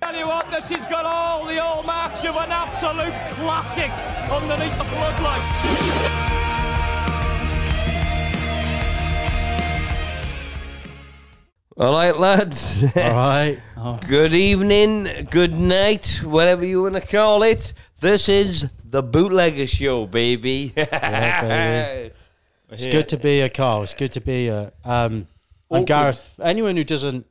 Tell you what, this has got all the hallmarks of an absolute classic underneath the floodlights. All right, lads. All right. Good evening, good night, whatever you want to call it. This is the Bootlegger Show, baby. Yeah, baby. It's good to be a Carl. It's good to be a. I'm Gareth. Anyone who doesn't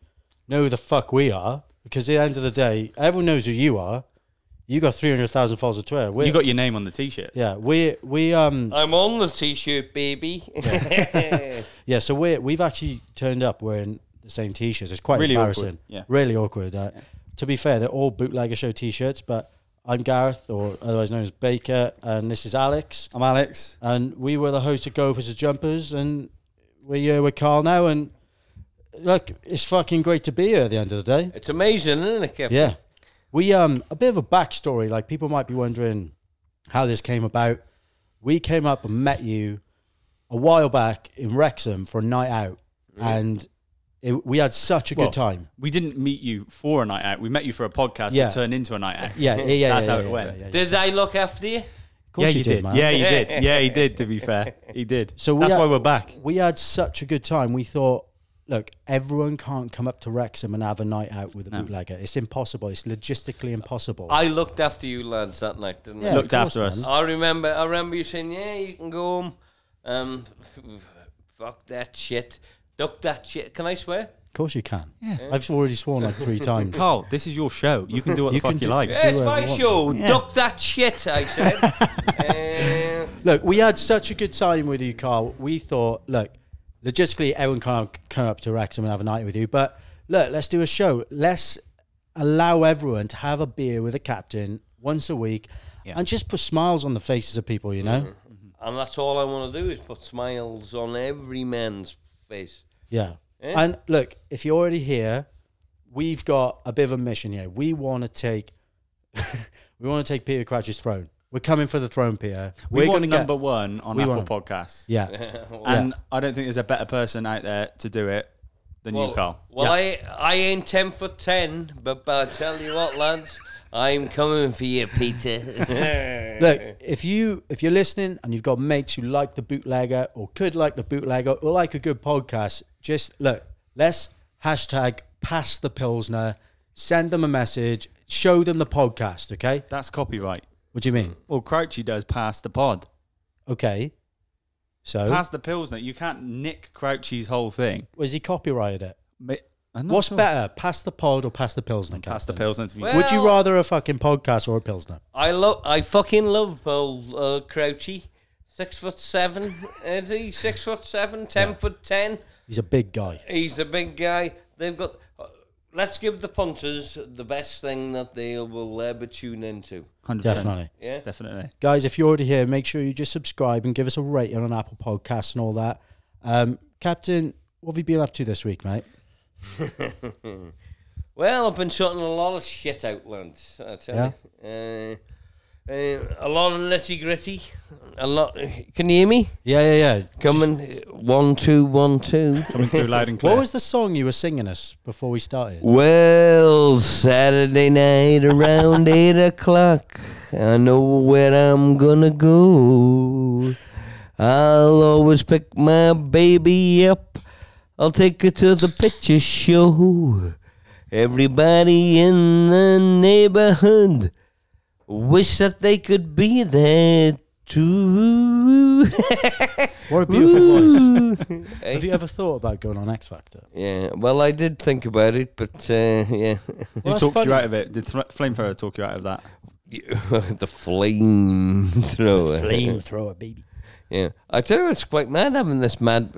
know who the fuck we are, because at the end of the day, everyone knows who you are. You got 300,000 followers on Twitter. You got your name on the t-shirt. Yeah, we I'm on the t-shirt, baby. Yeah, so we've actually turned up wearing the same t-shirts. It's quite Really embarrassing. awkward, yeah. Really awkward. To be fair, they're all Bootlegger Show t-shirts, but I'm Gareth, or otherwise known as Baker, and this is Alex. I'm Alex. And we were the hosts of Go Opus Jumpers, and we're here with Carl now, and look, it's fucking great to be here at the end of the day. It's amazing, isn't it, Captain? Yeah. We, a bit of a backstory, like people might be wondering how this came about. We came up and met you a while back in Wrexham for a night out, and we had such a good time. We didn't meet you for a night out. We met you for a podcast that turned into a night out. Yeah. That's how it went. Yeah. Did I look after you? Of course you did, man. Yeah, you did. Yeah, he did, to be fair. He did. So that's why we're back. We had such a good time. We thought, look, everyone can't come up to Wrexham and have a night out with a bootlegger. It's impossible. It's logistically impossible. I looked after you lads that night, didn't I? Looked after us. I remember you saying, yeah, you can go home. Fuck that shit. Duck that shit. Can I swear? Of course you can. Yeah. I've already sworn like 3 times. Carl, this is your show. You can do what the fuck you like. Yeah, it's my show. Yeah. Duck that shit, I said. Look, we had such a good time with you, Carl. We thought, look, logistically, everyone can't come up to Wrexham and have a night with you. But look, let's do a show. Let's allow everyone to have a beer with a captain once a week and just put smiles on the faces of people, you know? Mm-hmm. And that's all I want to do is put smiles on every man's face. Yeah. And look, if you're already here, we've got a bit of a mission here. We want to take Peter Crouch's throne. We're coming for the throne, Peter. We're going to get number 1 on Apple Podcasts. Yeah. And I don't think there's a better person out there to do it than you, Carl. Well, I ain't 10 foot 10, but I tell you what, lads, I'm coming for you, Peter. Look, if you're listening and you've got mates who like the Bootlegger or could like the Bootlegger or like a good podcast, just look, let's hashtag pass the Pilsner, send them a message, show them the podcast, okay? That's copyright. What do you mean? Well, Crouchy does pass the pod. Okay. So? Pass the Pilsner. You can't nick Crouchy's whole thing. Was he copyrighted it? What's better, pass the pod or pass the Pilsner? Pass the Pilsner. To be Would you rather a fucking podcast or a Pilsner? I fucking love Paul Crouchy. 6'7", is he? 6'7", 10 foot 10. He's a big guy. He's a big guy. They've got. Let's give the punters the best thing that they will ever tune into. 100%. Definitely. Yeah, definitely. Guys, if you're already here, make sure you just subscribe and give us a rating on Apple Podcasts and all that. Captain, what have you been up to this week, mate? Well, I've been sorting a lot of shit out, lads. I tell you. A lot of nitty gritty. A lot. Can you hear me? Yeah. Coming 1 2 1 2. Coming through loud and clear. What was the song you were singing us before we started? Well, Saturday night around 8 o'clock, I know where I'm gonna go. I'll always pick my baby up. I'll take her to the picture show. Everybody in the neighborhood wish that they could be there too. What a beautiful voice. Have you ever thought about going on X Factor? Yeah, well, I did think about it, but yeah. Who talked you out of it? Did Flamethrower talk you out of that? The flamethrower. Flamethrower, baby. Yeah. I tell you, it's quite mad having this mad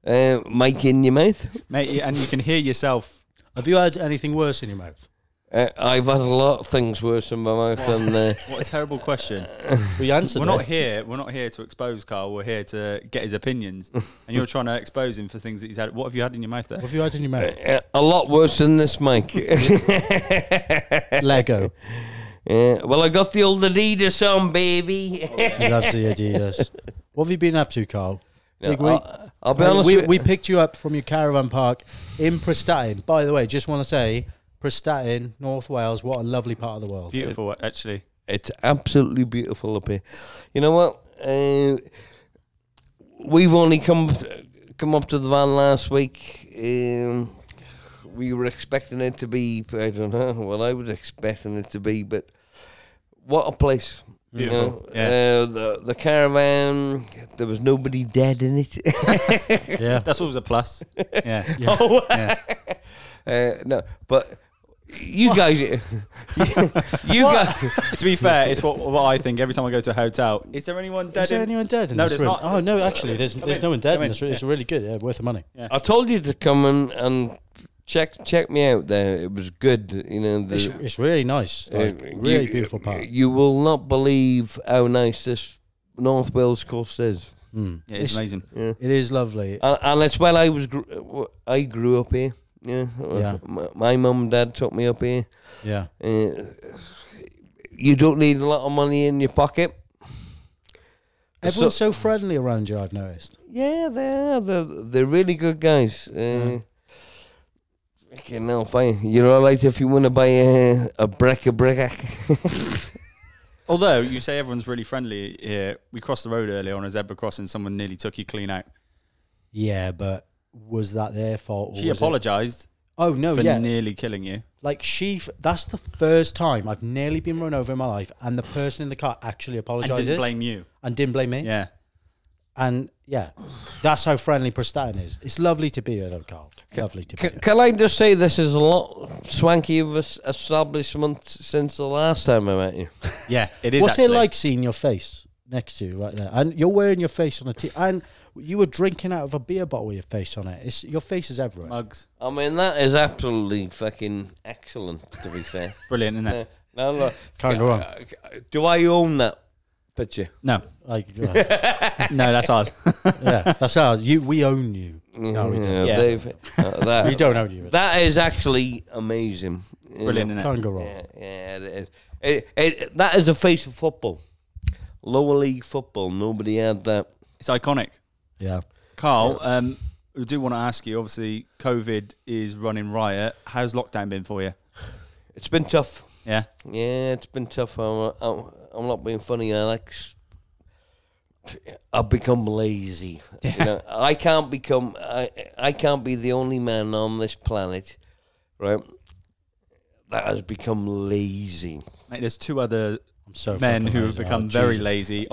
mic in your mouth. Mate, and you can hear yourself. Have you had anything worse in your mouth? I've had a lot of things worse in my mouth than. What a terrible question. We answered. We're not here to expose Carl. We're here to get his opinions, and you're trying to expose him for things that he's had. What have you had in your mouth there? What have you had in your mouth? A lot worse than this mic. Lego. Well, I got the old Adidas on, baby. He loves the Adidas. What have you been up to, Carl? Big week. I'll be honest. We picked you up from your caravan park in Prestatyn. By the way, just want to say, Prestatyn, North Wales. What a lovely part of the world. Beautiful, actually. It's absolutely beautiful up here. You know what? We've only come up to the van last week. We were expecting it to be, I don't know what I was expecting it to be, but what a place. Beautiful. You know? The caravan, there was nobody dead in it. Yeah. That's always a plus. Yeah. Oh, Yeah. no, but you guys, you guys. To be fair, it's what I think every time I go to a hotel. Is there anyone dead? Is there anyone dead in No, this there's room? not. Oh, no, actually, there's no one dead Come in in. this room. It's really good. Yeah, worth the money. Yeah. I told you to come and check me out there. It was good. You know, It's really nice. Like, really beautiful part. You will not believe how nice this North Wales coast is. Mm. Yeah, it's amazing. Yeah. It is lovely. And it's while I grew up here. Yeah. My mum and dad took me up here. Yeah. You don't need a lot of money in your pocket. Everyone's so friendly around you, I've noticed. Yeah, they are. They're really good guys. Fucking hell, fine. You're all right if you want to buy a brick. Although you say everyone's really friendly here, we crossed the road earlier on a zebra crossing. Someone nearly took you clean out. Yeah, but was that their fault? Or She was apologised Oh, no, for yeah. nearly killing you. Like, that's the first time I've nearly been run over in my life, and the person in the car actually And apologises. didn't blame you. And didn't blame me. Yeah. And, yeah, that's how friendly Prestatyn is. It's lovely to be here, though, Carl. Lovely to be here. Can I just say this is a lot swanky of an establishment since the last time I met you? Yeah, it is. What's actually. it like seeing your face next to you right there? And you're wearing your face on a and you were drinking out of a beer bottle with your face on it. Your face is everywhere. Mugs. I mean, that is absolutely fucking excellent, to be fair. Brilliant, isn't it? Now, look, Can't go wrong. do I own that picture? No. Like, No, that's ours. yeah, that's ours. We own you. No, we don't. Yeah. Dave, We don't own you. that is actually amazing. Brilliant, isn't it? Can't go wrong. Yeah, it is. That is the face of football. Lower league football. Nobody had that. It's iconic. Yeah. Carl, I do want to ask you, obviously, COVID is running riot. How's lockdown been for you? It's been tough. Yeah? Yeah, it's been tough. I'm not being funny, Alex. I've become lazy. Yeah. You know, I can't be the only man on this planet, right, that has become lazy. Mate, there's two other I'm so men fucking who have lazy. become Oh, very Jesus. lazy.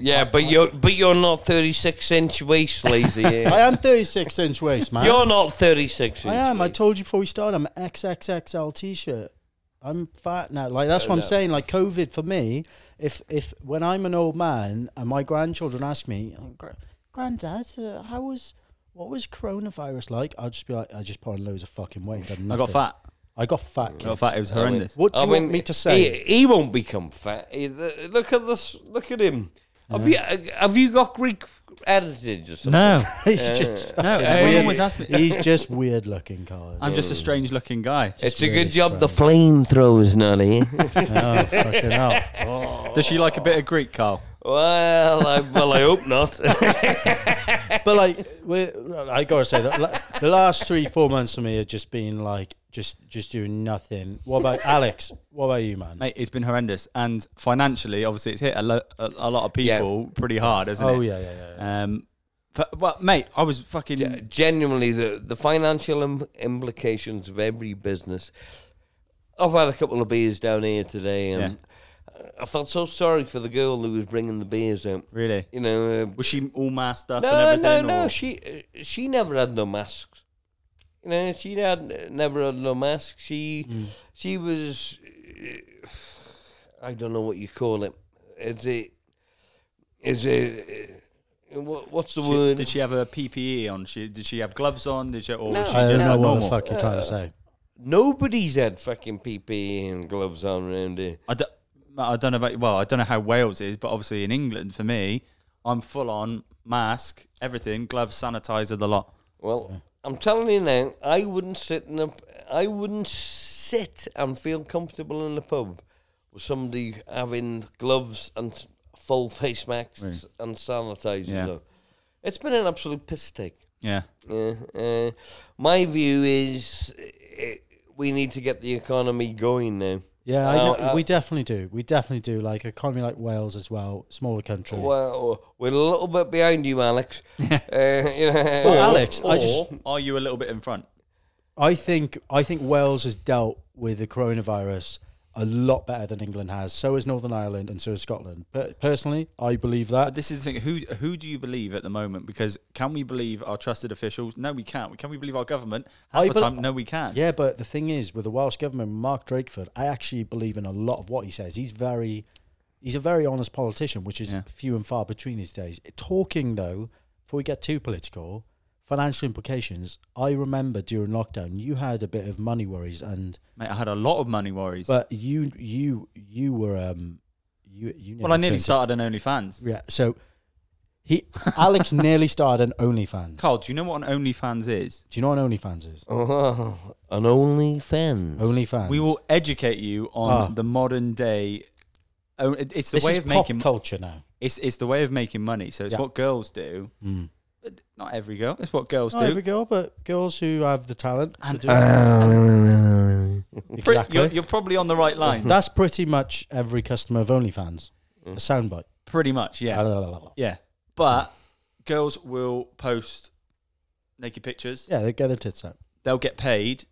Yeah, but you're not 36-inch waist lazy. I am 36-inch waist, man. You're not 36-inch. I am. I told you before we started, I'm an XXXL t-shirt. I'm fat now. Like, that's what I'm saying. Like, COVID for me, if when I'm an old man and my grandchildren ask me, Granddad, what was coronavirus like? I'll just be like, I just put on loads of fucking weight. I got fat. I got fat, I kids. got fat. It was horrendous. What do you want me to say? He won't become fat. Look at this. Look at him. Have you got Greek heritage or something? No. He's just No, fucking everyone weird. always asks me. He's just weird looking, Carl. I'm just a strange looking guy. It's a really good job the strange. flamethrowers not here. Oh, fucking hell. Oh. Does she like a bit of Greek, Carl? Well, I hope not. But like, I gotta say that the last 3-4 months for me have just been like just doing nothing. What about Alex? What about you, man? Mate, it's been horrendous. And financially, obviously, it's hit a lot of people pretty hard, hasn't it? Oh yeah. Well, mate, I was fucking... Genuinely, the financial implications of every business. I've had a couple of beers down here today, and I felt so sorry for the girl who was bringing the beers out. Really? You know, Was she all masked up and everything? no. or- She never had no masks. You know, she never had no mask. She was. I don't know what you call it. What's the word? Did she have a PPE on? Did she have gloves on? Or was she I don't just know like what normal? the fuck you're trying to say. Nobody's had fucking PPE and gloves on around here. I don't know about... Well, I don't know how Wales is, but obviously in England, for me, I'm full on mask, everything, gloves, sanitizer, the lot. Well, I'm telling you now, I wouldn't sit and feel comfortable in the pub with somebody having gloves and full face masks and sanitizer. Yeah. So it's been an absolute piss take. Yeah. My view is we need to get the economy going now. Yeah, I know, we definitely do. We definitely do. Like economy like Wales as well, smaller country. Well, we're a little bit behind you, Alex. Well, Alex, Are you a little bit in front? I think Wales has dealt with the coronavirus a lot better than England has. So has Northern Ireland and so has Scotland. But personally, I believe that. But this is the thing. Who do you believe at the moment? Because can we believe our trusted officials? No, we can't. Can we believe our government? Half the time, no, we can't. Yeah, but the thing is, with the Welsh government, Mark Drakeford, I actually believe in a lot of what he says. He's a very honest politician, which is few and far between these days. Talking, though, before we get too political, financial implications. I remember during lockdown, you had a bit of money worries, and Mate, I had a lot of money worries. but you were Well, I nearly started an OnlyFans. Yeah, so Alex nearly started an OnlyFans. Carl, do you know what an OnlyFans is? Do you know what an OnlyFans is? An OnlyFans. OnlyFans. We will educate you on the modern day. It's the This way is of making culture now. It's the way of making money. So it's what girls do. But not every girl. It's what girls Not do. every girl, but girls who have the talent to do it. Exactly. You're probably on the right line. That's pretty much every customer of OnlyFans. A soundbite. Pretty much, yeah. Yeah. But girls will post naked pictures. Yeah, they get their tits out. They'll get paid.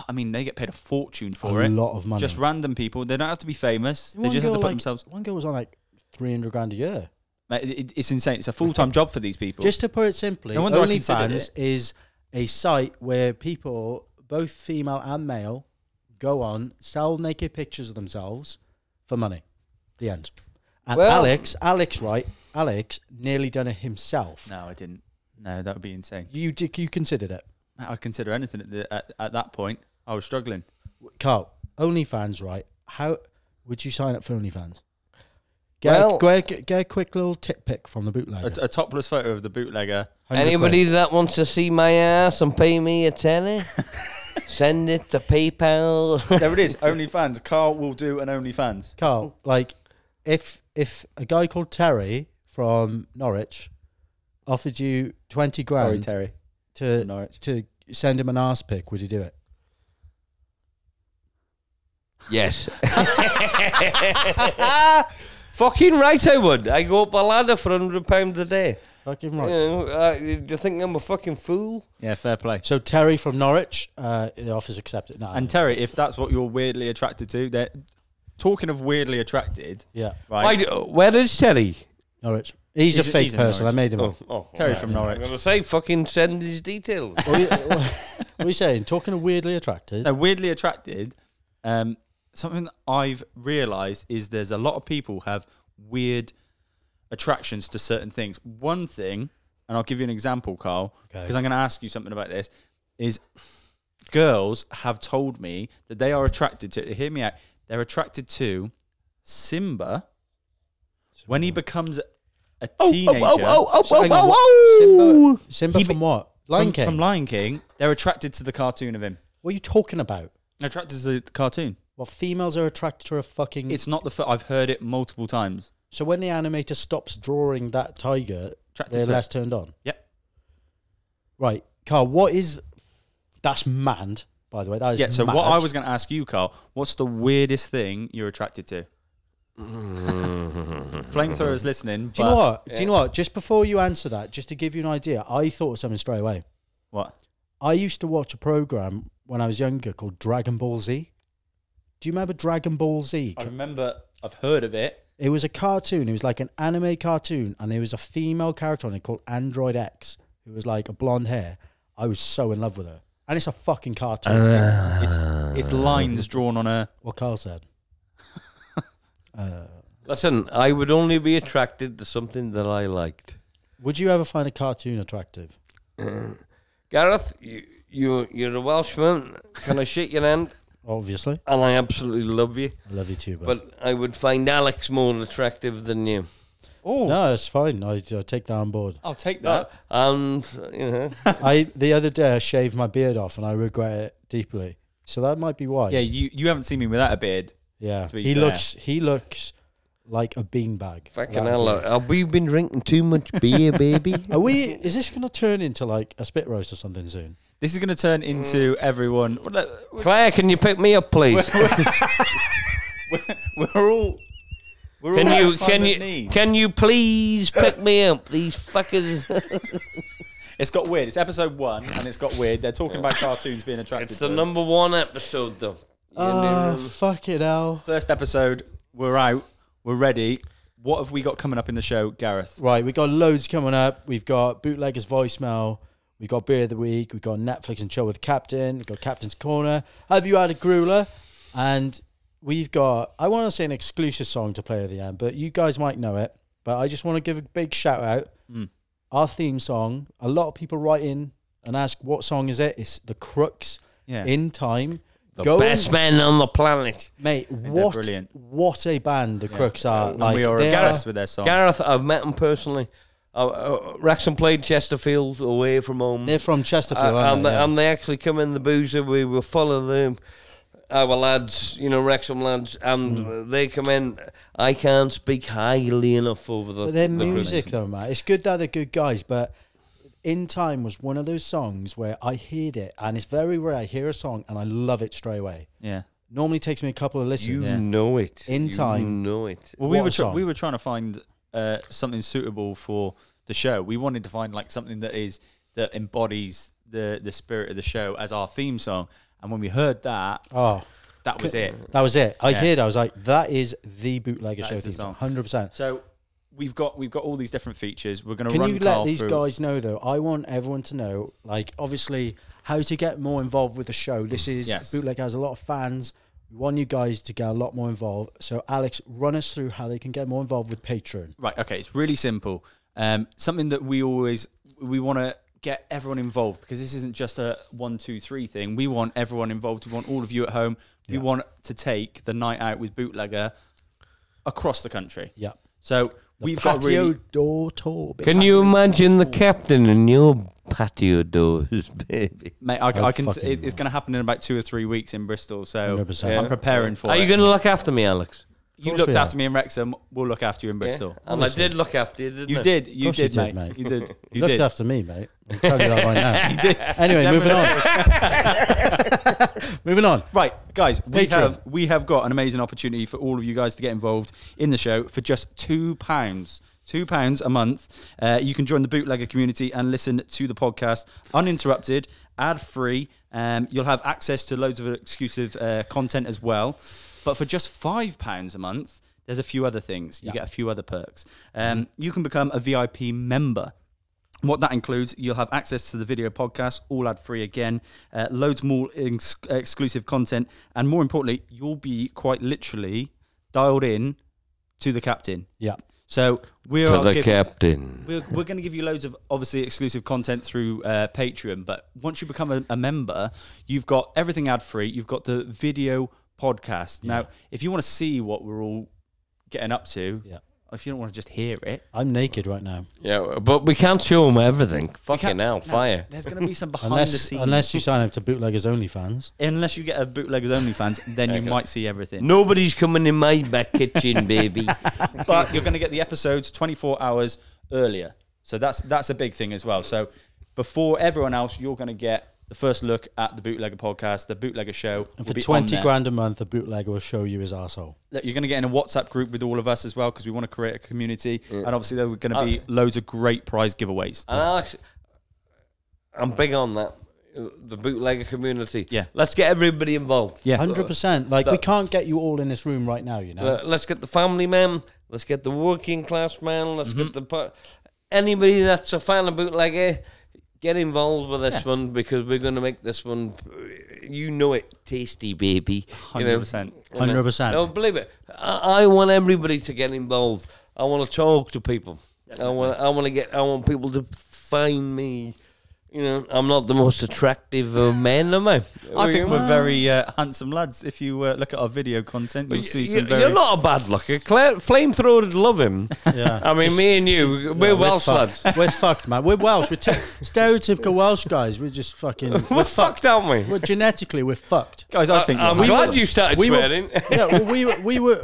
I mean, they get paid a fortune for it. A lot of money. Just random people. They don't have to be famous. They just have to put themselves. One girl was on like 300 grand a year. Mate, it's insane. It's a full-time job for these people. Just to put it simply, No wonder I considered OnlyFans is a site where people, both female and male, go on, sell naked pictures of themselves for money. The end. And Well- Alex nearly done it himself. No, I didn't. No, that would be insane. You considered it. I'd consider anything at that point. I was struggling. Carl, OnlyFans, right? How would you sign up for OnlyFans? Well- Get a quick little tip pick from the bootlegger. A topless photo of the bootlegger. 100 Anybody quid. that wants to see my ass and pay me a tenner, send it to PayPal. There it is. OnlyFans. Carl will do an OnlyFans. Carl, like, if a guy called Terry from Norwich offered you 20 grand Terry. to Norwich. to send him an arse pic, would you do it? Yes. Fucking right I would. I go up a ladder for £100 a day. Fucking You right. know, do you think I'm a fucking fool? Yeah, fair play. So Terry from Norwich, the offer's accepted. No, And Terry, if that's what you're weirdly attracted to, talking of weirdly attracted, yeah, right? Where is Terry? Norwich. He's a fake he's in person. I Norwich. made him up. Terry from I'm Norwich. going to say fucking send his details. What are you saying? Talking of weirdly attracted. No, weirdly attracted. Something that I've realised is there's a lot of people have weird attractions to certain things. One thing, and I'll give you an example, Carl, because I'm going to ask you something about this, is girls have told me that they are attracted to, hear me out, they're attracted to Simba when he becomes a teenager. Simba from what? Lion King. From Lion King, they're attracted to the cartoon of him. What are you talking about? They're attracted to the cartoon. Well, females are attracted to a fucking... It's not the I've heard it multiple times. So when the animator stops drawing that tiger, Attracted they're to it. less turned on? Yep. Right. Carl, what is... That's mad, by the way. That is Yeah, so mad. what I was going to ask you, Carl, what's the weirdest thing you're attracted to? Flamethrowers listening. Do you know what? Do you know what? Just before you answer that, just to give you an idea, I thought of something straight away. What? I used to watch a program when I was younger called Dragon Ball Z. Do you remember Dragon Ball Z? I remember, I've heard of it. It was a cartoon. It was like an anime cartoon, and there was a female character on it called Android X, who was like a blonde hair. I was so in love with her. And it's a fucking cartoon. It's lines drawn on a... What Carl said. Listen, I would only be attracted to something that I liked. Would you ever find a cartoon attractive? Gareth, you're a Welshman. Can I shake your hand? Obviously. And I absolutely love you. I love you too, But I would find Alex more attractive than you. Oh, no, it's fine. I take that on board. I'll take that. And, you know. The other day I shaved my beard off and I regret it deeply. So that might be why. Yeah, you haven't seen me without a beard. Yeah. To be He fair. looks like a beanbag. Fucking hell. Have we been drinking too much beer, baby? Is this going to turn into like a spit roast or something soon? This is going to turn into everyone. Claire, can you pick me up, please? We're all. Can you please pick me up? These fuckers. It's got weird. It's episode 1, and it's got weird. They're talking about cartoons being attracted. It's the to number 1 episode, though. Fucking hell. First episode. We're out. We're ready. What have we got coming up in the show, Gareth? Right, we've got loads coming up. We've got Bootlegger's Voicemail. We've got Beer of the Week. We've got Netflix and Chill with Captain. We've got Captain's Corner. Have you had a grueler? And we've got, I want to say an exclusive song to play at the end, but you guys might know it. But I just want to give a big shout out. Our theme song. A lot of people write in and ask, what song is it? It's The Crooks. In Time. The best man on the planet. Mate, what a band the Crooks are. Like, we are obsessed with their song. Gareth, I've met him personally. Wrexham played Chesterfield away from home. They're from Chesterfield, aren't they? And they actually come in the boozer. We were full of them. Our lads, Wrexham lads, and they come in. I can't speak highly enough over the. But their music, though, man. It's good that they're good guys, but In Time was one of those songs where I heard it, and it's very rare I hear a song and I love it straight away. Yeah. Normally takes me a couple of listens. You know it. In Time. You know it. Well, we were trying to find something suitable for the show. We wanted to find like something that embodies the spirit of the show as our theme song. And when we heard that, that was it. That was it. I heard. I was like, that is the Bootlegger show theme song, 100%. So we've got all these different features. We're going to Can run. you let these guys know though? I want everyone to know, like, obviously, how to get more involved with the show. This is Bootlegger has a lot of fans. We want you guys to get a lot more involved. So Alex, run us through how they can get more involved with Patreon. Right. Okay. It's really simple. Something that we want to get everyone involved, because this isn't just a 1, 2, 3 thing. We want everyone involved. We want all of you at home. We want to take the night out with Bootlegger across the country. Yeah. So we've got patio door tour. Can you imagine the captain in your patio doors, baby? Mate, I can. It's going to happen in about 2 or 3 weeks in Bristol. So 100%. I'm preparing for it. Are you going to look after me, Alex? You looked after me in Wrexham. We'll look after you in Bristol. Yeah. And I did look after you, didn't I? You did. You did, mate. You did. You looked after me, mate. I'm telling you that right now. You did. Anyway, moving on. Moving on. Right, guys, we have got an amazing opportunity for all of you guys to get involved in the show for just £2. £2 a month. You can join the Bootlegger community and listen to the podcast uninterrupted, ad-free. You'll have access to loads of exclusive content as well. But for just £5 a month, there's a few other things. You get a few other perks. You can become a VIP member. What that includes, you'll have access to the video podcast, all ad-free again, loads more exclusive content, and more importantly, you'll be quite literally dialed in to the captain. Yeah. So we're captain. We're going to give you loads of obviously exclusive content through Patreon, but once you become a member, you've got everything ad-free. You've got the video podcast. Now, if you want to see what we're all getting up to, if you don't want to just hear it. I'm naked right now. Yeah, but we can't show them everything. Fucking hell, fire. There's going to be some behind the scenes. Unless you sign up to Bootleggers OnlyFans. Unless you get a Bootleggers OnlyFans, then you might see everything. Nobody's coming in my back kitchen, baby. But you're going to get the episodes 24 hours earlier. So that's a big thing as well. So before everyone else, you're going to get the first look at the Bootlegger podcast, the Bootlegger show. And for 20 grand a month, the Bootlegger will show you his arsehole. Look, you're going to get in a WhatsApp group with all of us as well, because we want to create a community. And obviously there are going to be loads of great prize giveaways. And Alex, I'm big on that. The Bootlegger community. Yeah. Let's get everybody involved. Yeah. 100%. Like, we can't get you all in this room right now, you know. Let's get the family man. Let's get the working class man. Let's get anybody that's a fan of Bootlegger. Get involved with this one, because we're going to make this one, tasty, baby. 100%. 100%. No, believe it. I want everybody to get involved. I want to talk to people. I want people to find me. I'm not the most attractive of men, am I? I think we're very handsome lads. If you look at our video content, you'll see some very... You're not a bad looker. Flamethrower would love him. Yeah. I mean, me and you, we're Welsh lads. We're fucked, man. We're Welsh. We're stereotypical Welsh guys. We're just fucking... We're fucked, aren't we? We're genetically, we're fucked. Guys, I'm glad you started swearing.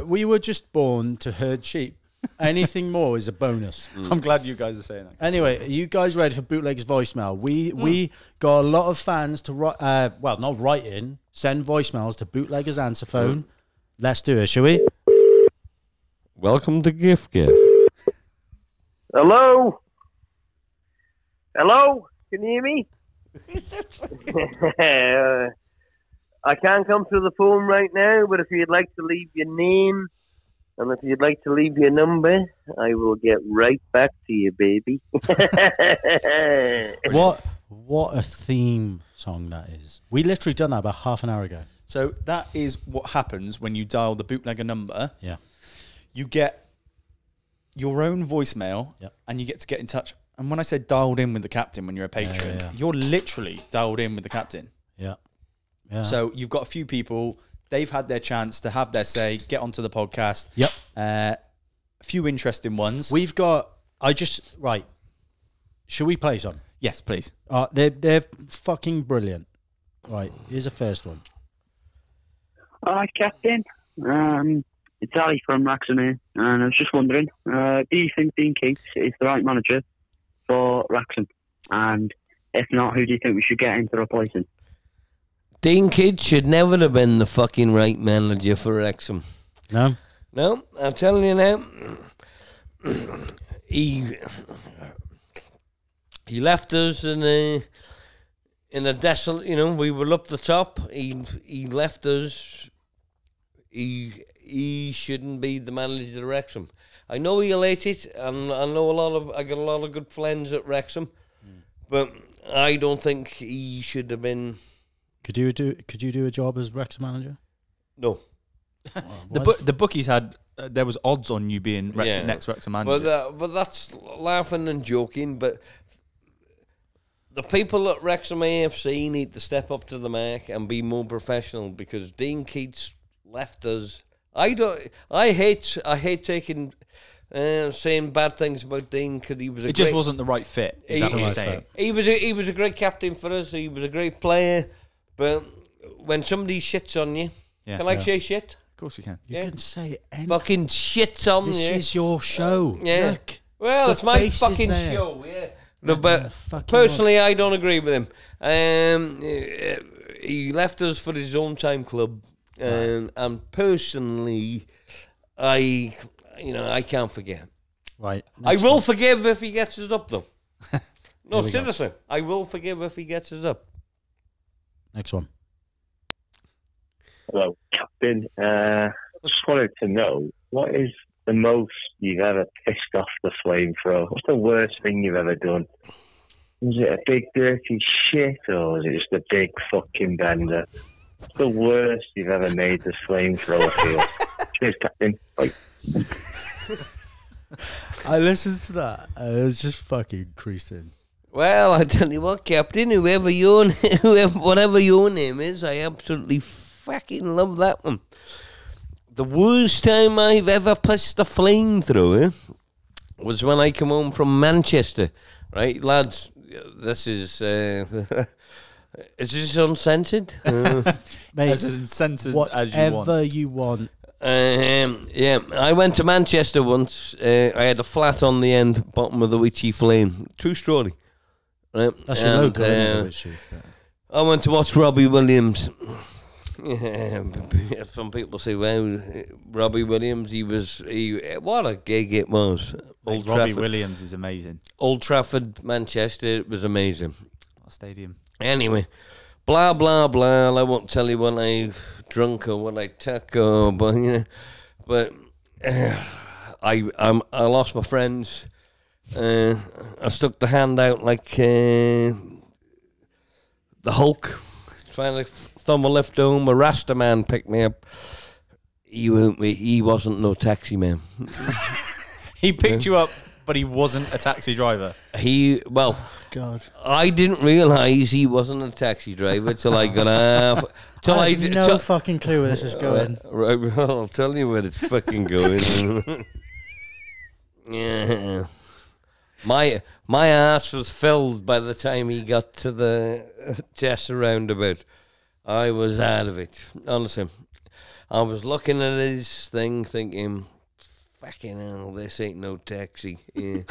We were just born to herd sheep. Anything more is a bonus. I'm glad you guys are saying that. Anyway, are you guys ready for Bootlegger's voicemail? We got a lot of fans to write, not write in, send voicemails to Bootlegger's answer phone. Let's do it, shall we? Welcome to Gift Gift. Hello? Hello? Can you hear me? I can't come to the phone right now, but if you'd like to leave your name and if you'd like to leave your number, I will get right back to you, baby. What a theme song that is. We literally done that about half an hour ago. So that is what happens when you dial the Bootlegger number. Yeah. You get your own voicemail, and you get to get in touch. And when I said dialed in with the captain when you're a patron, you're literally dialed in with the captain. Yeah. So you've got a few people, they've had their chance to have their say, get onto the podcast. Yep. A few interesting ones. We've got, right. Should we play some? Yes, please. They're fucking brilliant. Right, here's the first one. Hi, Captain. It's Ali from Wrexham here, and I was just wondering, do you think Dean Keats is the right manager for Wrexham? And if not, who do you think we should get in to replace him? Dean Kidd should never have been the fucking right manager for Wrexham. No? No, I'm telling you now. He left us in a desolate, we were up the top. He left us. He shouldn't be the manager of Wrexham. I know he'll hate it, and I got a lot of good friends at Wrexham, but I don't think he should have been. Could you do a job as Wrexham manager? No. The bookies had there was odds on you being next Wrexham manager. But that's laughing and joking. But the people at Wrexham AFC need to step up to the mark and be more professional, because Dean Keats left us. I hate taking saying bad things about Dean, because he was it just wasn't the right fit. Is that what you're saying? He was a great captain for us. He was a great player. But when somebody shits on you, can I say shit? Of course you can. You can say anything. Fucking shits on you. This is your show. Yeah. Look, well, it's my fucking show. Yeah. No, but personally, I don't agree with him. He left us for his own time club, and personally, I can't forget. Right. I will forgive if he gets us up, though. No, seriously, I will forgive if he gets us up. Next one. Hello, Captain. I just wanted to know, what is the most you've ever pissed off the flamethrower? What's the worst thing you've ever done? Was it a big dirty shit, or was it just a big fucking bender? What's the worst you've ever made the flamethrower feel? Cheers, Captain. Bye. I listened to that. It was just fucking creasing. Well, I tell you what, Captain, whatever your name is, I absolutely fucking love that one. The worst time I've ever pissed a flamethrower was when I come home from Manchester. Right, lads, this is this uncensored? Mate, as uncensored as you want. Whatever you want. I went to Manchester once. I had a flat on the end, bottom of the witchy flame. True story. Right? That's your local, isn't it? I went to watch Robbie Williams. Some people say, well, Robbie Williams, what a gig it was. Robbie Williams is amazing. Old Trafford, Manchester, it was amazing. What stadium. Anyway, blah, blah, blah. I won't tell you what I drunk or what I took, but I lost my friends. I stuck the hand out like the Hulk, trying to thumb a lift home. A Rasta man picked me up. He wasn't no taxi man. He picked you up, but he wasn't a taxi driver. God, I didn't realise he wasn't a taxi driver till I got off. I have no fucking clue where this is going. Right, well, I'll tell you where it's fucking going. Yeah. My ass was filled by the time he got to the Chester roundabout. I was out of it. Honestly, I was looking at his thing thinking, fucking hell, this ain't no taxi. Yeah.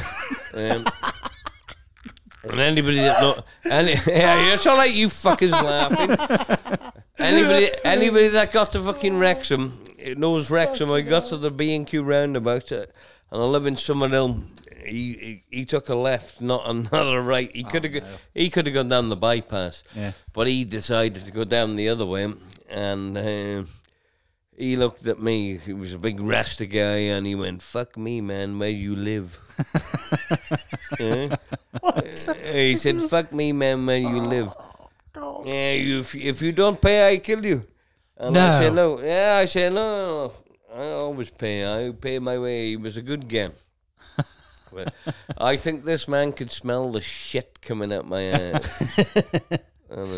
And anybody that yeah, it's all right, you fuckers laughing. Anybody that got to fucking Wrexham, it knows Wrexham. I got to the B&Q roundabout, and I live in Summerhill. He took a left, not another right. He could have gone down the bypass, but he decided to go down the other way, and he looked at me. He was a big Rasta guy, and he went, "Fuck me, man, where you live?" He said, "Fuck me, man, where you live?" Yeah, if you don't pay, I kill you. And No. I said, "No." Yeah, I said, "No. I always pay. I pay my way." He was a good guy. But I think this man could smell the shit coming out my ass.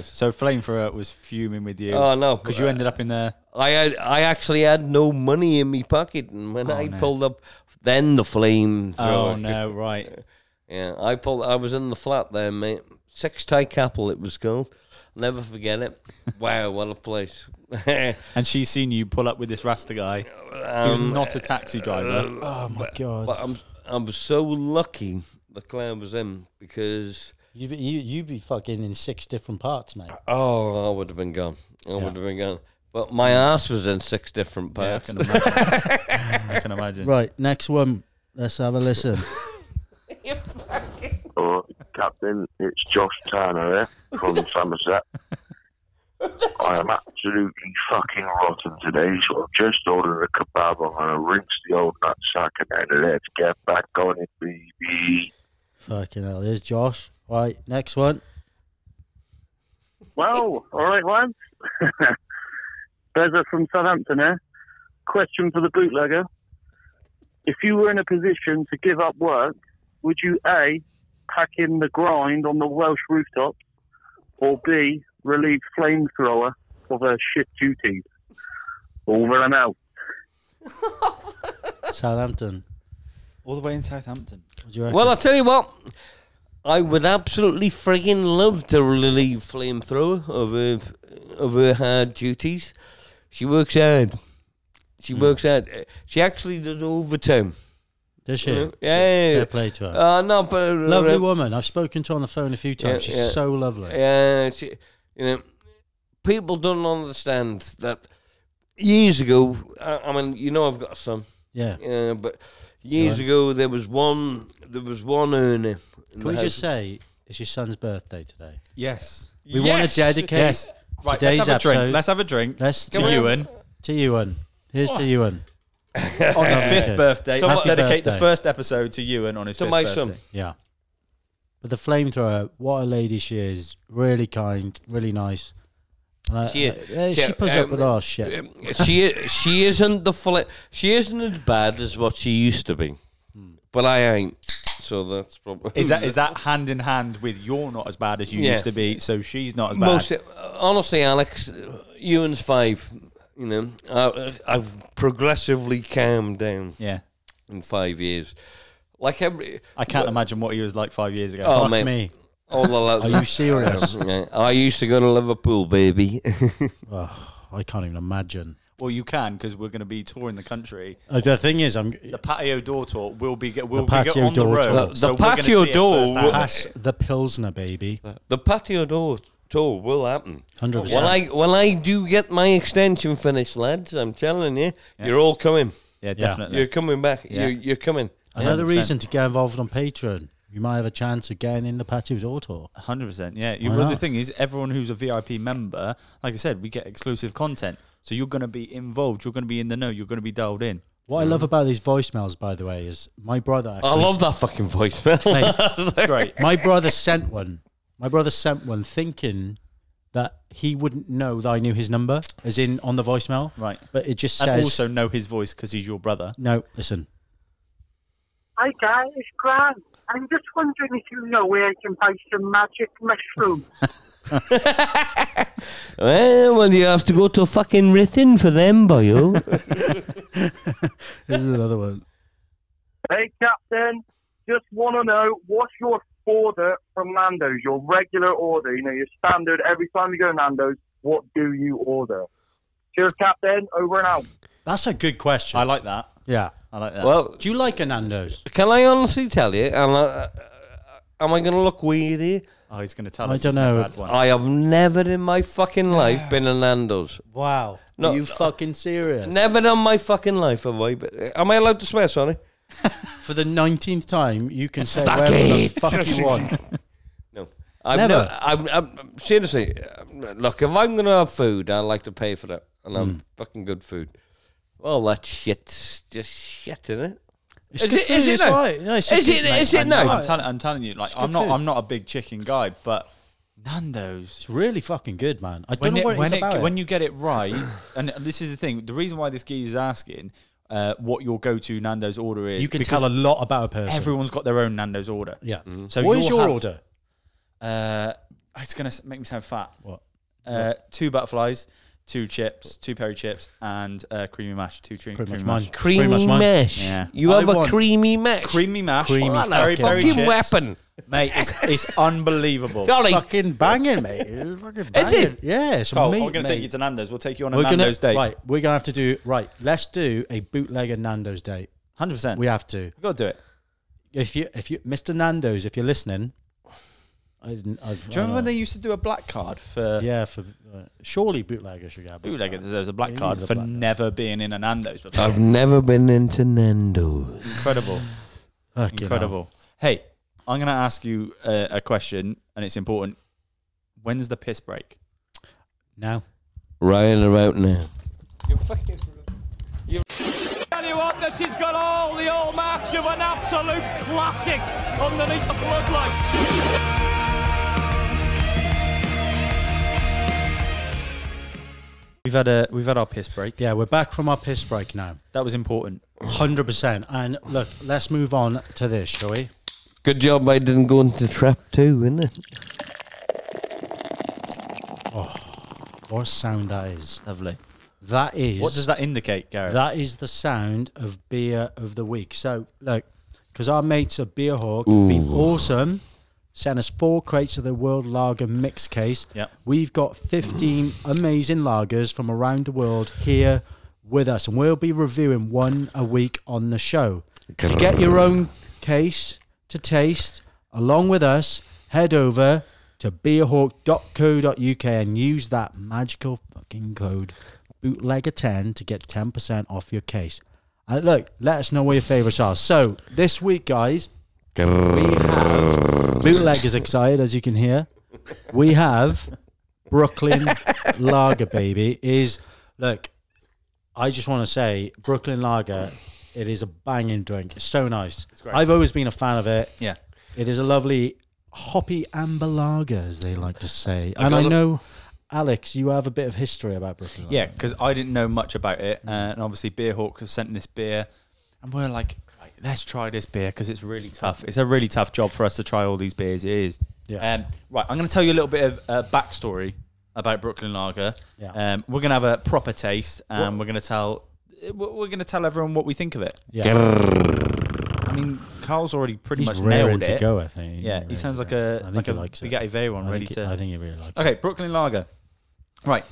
So Flamethrower was fuming with you. Oh no, because you ended up in there. I actually had no money in my pocket, and when I pulled up, then the flamethrower. Oh no, right. Yeah, I was in the flat there, mate. 6 Thai Capel, it was called. I'll never forget it. Wow, what a place. And she's seen you pull up with this Rasta guy. He was not a taxi driver. Oh my god! But I'm so lucky the clown was in, because You'd be fucking in 6 different parts, mate. I would have been gone. I would have been gone. But my ass was in 6 different parts. I can imagine. I can imagine. Right, next one. Let's have a listen. Oh, Captain, it's Josh Turner here from Somerset. I am absolutely fucking rotten today, so I've just ordered a kebab. I'm going to rinse the old nutsack and then let's get back on it, baby. Fucking hell, there's Josh. Right, next one. Well, all right, lads. Beza from Southampton here. Question for the bootlegger. If you were in a position to give up work, would you A, pack in the grind on the Welsh rooftops, or B, relieve Flamethrower of her shit duties? Over and out. Southampton. All the way in Southampton. What do you reckon? Well, I'll tell you what. I would absolutely friggin' love to relieve Flamethrower of her hard duties. She works hard. She works hard. She actually does overtime. Does she? Yeah. Fair play to her. No, but Lovely woman. I've spoken to her on the phone a few times. She's so lovely. Yeah, people don't understand that years ago. I mean, I've got a son. Yeah. But years ago there was one earner. Can we just say it's your son's birthday today? Yes. We want to dedicate Right, today's let's have a episode. drink. Let's have a drink. To Ewan. To Ewan. Here's to Ewan. On his 5th birthday. So Let's happy dedicate the birthday. first episode to Ewan on his 5th my birthday. son. Yeah. But the Flamethrower, what a lady she is. Really kind, really nice. She puts up with our shit. She isn't she isn't as bad as what she used to be, but I ain't. So that's probably Is that hand in hand with you're not as bad as you used to be, so she's not as bad? Honestly, Alex, Ewan's 5. I've progressively calmed down. Yeah. In 5 years, I can't imagine what he was like 5 years ago. Oh, Fuck mate. me. Are you serious? I used to go to Liverpool, baby. I can't even imagine. Well, you can, because we're going to be touring the country. The thing is, The patio door tour will be on patio the door road. tour. The so patio we're gonna see it door firsthand. Pass the Pilsner, baby. The patio door tour will happen. 100%. When I do get my extension finished, lads, I'm telling you, you're all coming. Yeah, definitely. You're coming back. Yeah. You're coming. Another 100%. reason to get involved on Patreon. You might have a chance of getting in the patio door tour. 100%. Yeah. Why The not? thing is, everyone who's a VIP member, like I said, we get exclusive content. So you're going to be involved. You're going to be in the know. You're going to be dialed in. What I love about these voicemails, by the way, is my brother actually... I love that fucking voicemail. Mate, It's great. my brother sent one. My brother sent one thinking that he wouldn't know that I knew his number, as in on the voicemail. Right. But it just And says... also know his voice because he's your brother. No, listen. Hi guys, it's Grant. I'm just wondering if you know where I can buy some magic mushrooms. well, you have to go to fucking Rithin for them, boyo. Here's another one. Hey, Captain, just want to know, what's your order from Nando's? Your regular order, your standard, every time you go to Nando's, what do you order? Cheers, Captain. Over and out. That's a good question. I like that. Yeah. I like that. Well, Do you like a Nando's? can I honestly tell you? Am I going to look weird here? Oh, he's going to tell I us. don't he's never know. had one. I have never in my fucking life been a Nando's. Wow. No, Are you fucking serious? Never in my fucking life have I. Am I allowed to swear? Sorry. For the 19th time, you can say Fuck whatever the it. fuck you want. No. I've Never. I'm seriously. Look, if I'm gonna have food, I like to pay for it, and have fucking good food. Well, that shit's just shit, isn't it? It's Is good it- food, is it it's now? right. No, it's Is good, it- mate. is it now? I'm telling you, like, good I'm not. food. I'm not a big chicken guy, but Nando's. It's really fucking good, man. I don't know what it is about it. When you get it right, and this is the thing. The reason why this geezer's asking what your go-to Nando's order is, You can because tell a lot about a person. everyone's got their own Nando's order. Yeah. So What is you'll your have- order? It's gonna make me sound fat. What? 2 butterflies, 2 chips, 2 peri chips, and creamy mash. 2 creamy Pretty much mash. mine. Creamy Pretty much mine. mash. Yeah. You I have a want creamy mash. Creamy mash, Creamy very fucking very fucking chips. weapon. Mate. It's unbelievable. Sorry. Fucking banging, mate. It's fucking banging. Is it? Yeah, it's Cole, amazing. we're gonna take you to Nando's. We'll take you on a We're Nando's date. Right, we're gonna have to do let's do a bootlegger Nando's date. 100%. We have to. We gotta do it. If you, Mr. Nando's, if you're listening, I didn't. Do you remember when they used to do a black card for Yeah, for surely bootlegger should have. Bootlegger deserves a black He card needs a for black card. never being in a Nando's before. I've never been into Nando's. Incredible. Fucking Incredible. Hey, I'm going to ask you a question, and it's important. When's the piss break? Now. Right about now. Tell you what, this has got all the hallmarks of an absolute classic underneath the floodlights. We've had our piss break. Yeah, we're back from our piss break now. That was important. 100%. And look, let's move on to this, shall we? Good job I didn't go into trap 2, isn't it? What a sound that is. Lovely. That is. What does that indicate, Gareth? That is the sound of beer of the week. So, look, because our mates at Beer Hawk have been awesome, sent us 4 crates of the World Lager Mix Case. Yep. We've got 15 amazing lagers from around the world here with us, and we'll be reviewing one a week on the show. To get your own case to taste along with us, head over to beerhawk.co.uk and use that magical fucking code bootlegger10 to get 10% off your case. And look, let us know what your favourites are. So this week, guys, we have Bootlegger's excited, as you can hear. We have Brooklyn Lager, baby. Look, I just want to say, Brooklyn Lager, it is a banging drink. It's so nice. It's great. I've always been a fan of it. Yeah. It is a lovely hoppy amber lager, as they like to say. And got I a- know, Alex, you have a bit of history about Brooklyn Lager. Yeah, because I didn't know much about it. And obviously Beer Hawk have sent this beer. And we're like, right, let's try this beer because it's really tough. It's a really tough job for us to try all these beers. It is. Yeah. Right, I'm going to tell you a little bit of backstory about Brooklyn Lager. Yeah. We're going to have a proper taste, and we're going to tell everyone what we think of it. Yeah. I mean, Carl's already pretty He's much raring nailed to it. go, I think. Yeah, he sounds like a I think like he a likes it. Bugatti Veyron ready to. I think he really likes it. Okay, Brooklyn Lager. Right,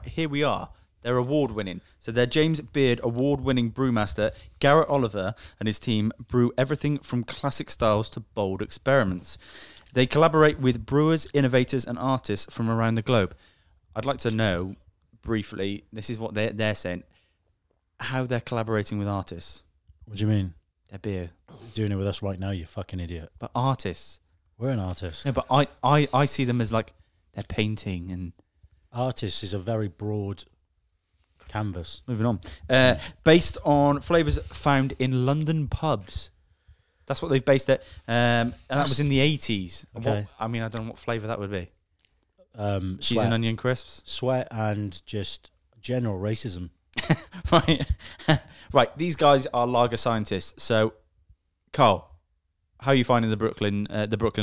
here we are. They're award winning. So they're James Beard award winning brewmaster Garrett Oliver and his team brew everything from classic styles to bold experiments. They collaborate with brewers, innovators, and artists from around the globe. I'd like to know briefly. This is what they're saying. How they're collaborating with artists. What do you mean? Their beer, Doing it with us right now, you fucking idiot. but artists. We're an artist. No, but I see them as like they're painting and Artist is a very broad canvas. moving on. Based on flavours found in London pubs. That's what they've based it. And that was in the 80s. Okay. I mean, I don't know what flavour that would be. Cheese Sweat. and onion crisps. Sweat and just general racism. Right. Right. These guys are lager scientists. So, Carl, how are you finding the Brooklyn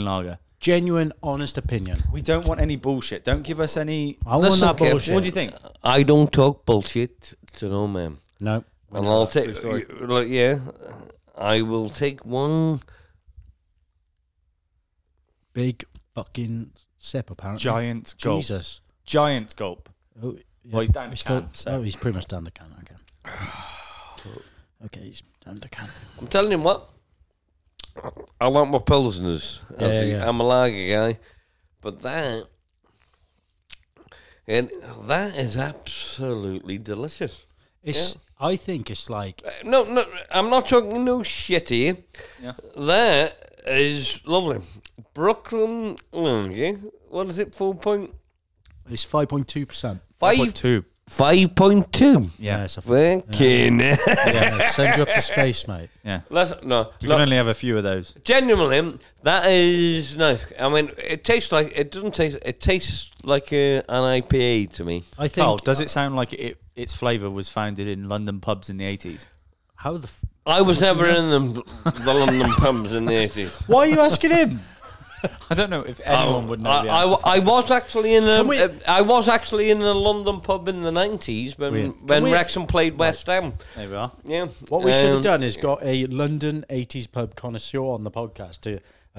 Lager? Genuine, honest opinion. We don't want any bullshit. Don't give us any. I want that okay. bullshit. What do you think? I don't talk bullshit to no man. No. And I'll True take, story. I will take one. Big fucking sip, apparently. Giant gulp. Jesus. Giant gulp. Oh, yeah. Well, he's down the Still- can, so. Oh, he's pretty much down the can. Okay. Okay, he's down the can. I'm telling you what. I like my pilsners. Yeah. I'm a lager guy, but that is absolutely delicious. It's. I think it's like. No, I'm not talking no shit here. Yeah. That is lovely. Brooklyn lager. What is it? 4.5. It's 5.2%. 5.2. Yeah. It's a Fucking. yeah, send you up to space, mate. Yeah. No. You can only have a few of those. Genuinely, that is nice. I mean, it tastes like it doesn't taste. It tastes like an IPA to me. I think. Oh, does it sound like its flavour was founded in London pubs in the 80s? How the? I was never in the London pubs in the 80s. Why are you asking him? I don't know if anyone would know the answer. I was actually in we- I was actually in a London pub in the 90s when we- Wrexham played West Ham. There we are. Yeah. What we should have done is got a London 80s pub connoisseur on the podcast to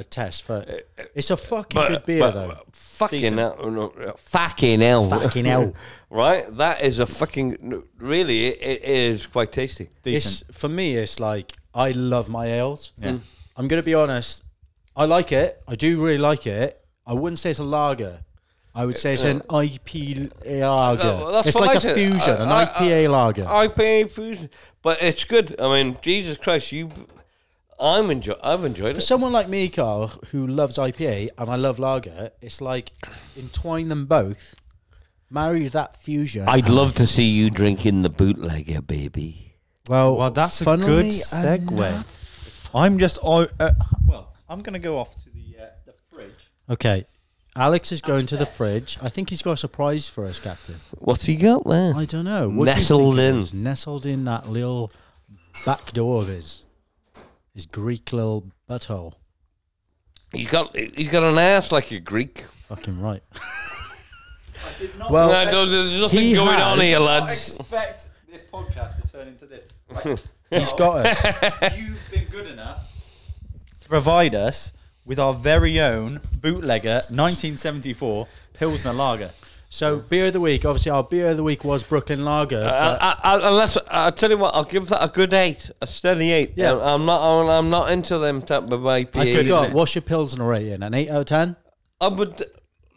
test for. It's a fucking good beer, though. Fucking hell. No, fucking hell. Fucking hell. Right? That is a fucking... Really, it is quite tasty. Decent. For me, it's like, I love my ales. Yeah. I'm going to be honest. I like it. I do really like it. I wouldn't say it's a lager. I would say it's an IPA lager. Well, that's It's what like I a said. fusion, an IPA lager. IPA fusion. But it's good. I mean, Jesus Christ, I've enjoyed For it. someone like me, Carl, who loves IPA and I love lager, it's like entwine them both, marry that fusion. I'd love to see you drinking the bootlegger, baby. Well, that's a funnily good segue. enough- I'm going to go off to the fridge. Okay, Alex is going to the fridge. I think he's got a surprise for us, Captain. What's he got there? I don't know. What do you Nestled think it in. is? Nestled in that little back door of his Greek little butthole. He's got an ass like a Greek. Fucking right. Well, there's nothing he going on has- here, I lads. expect this podcast to turn into this. Right. He's got us. You've been good enough to provide us with our very own Bootlegger 1974 Pilsner Lager. So, beer of the week. Obviously, our beer of the week was Brooklyn Lager. but- Unless I'll tell you what, I'll give that a good 8, a steady 8. Yeah. I'm not into them type of IPAs. I forgot. What's your Pilsner rating? An 8 out of 10? I would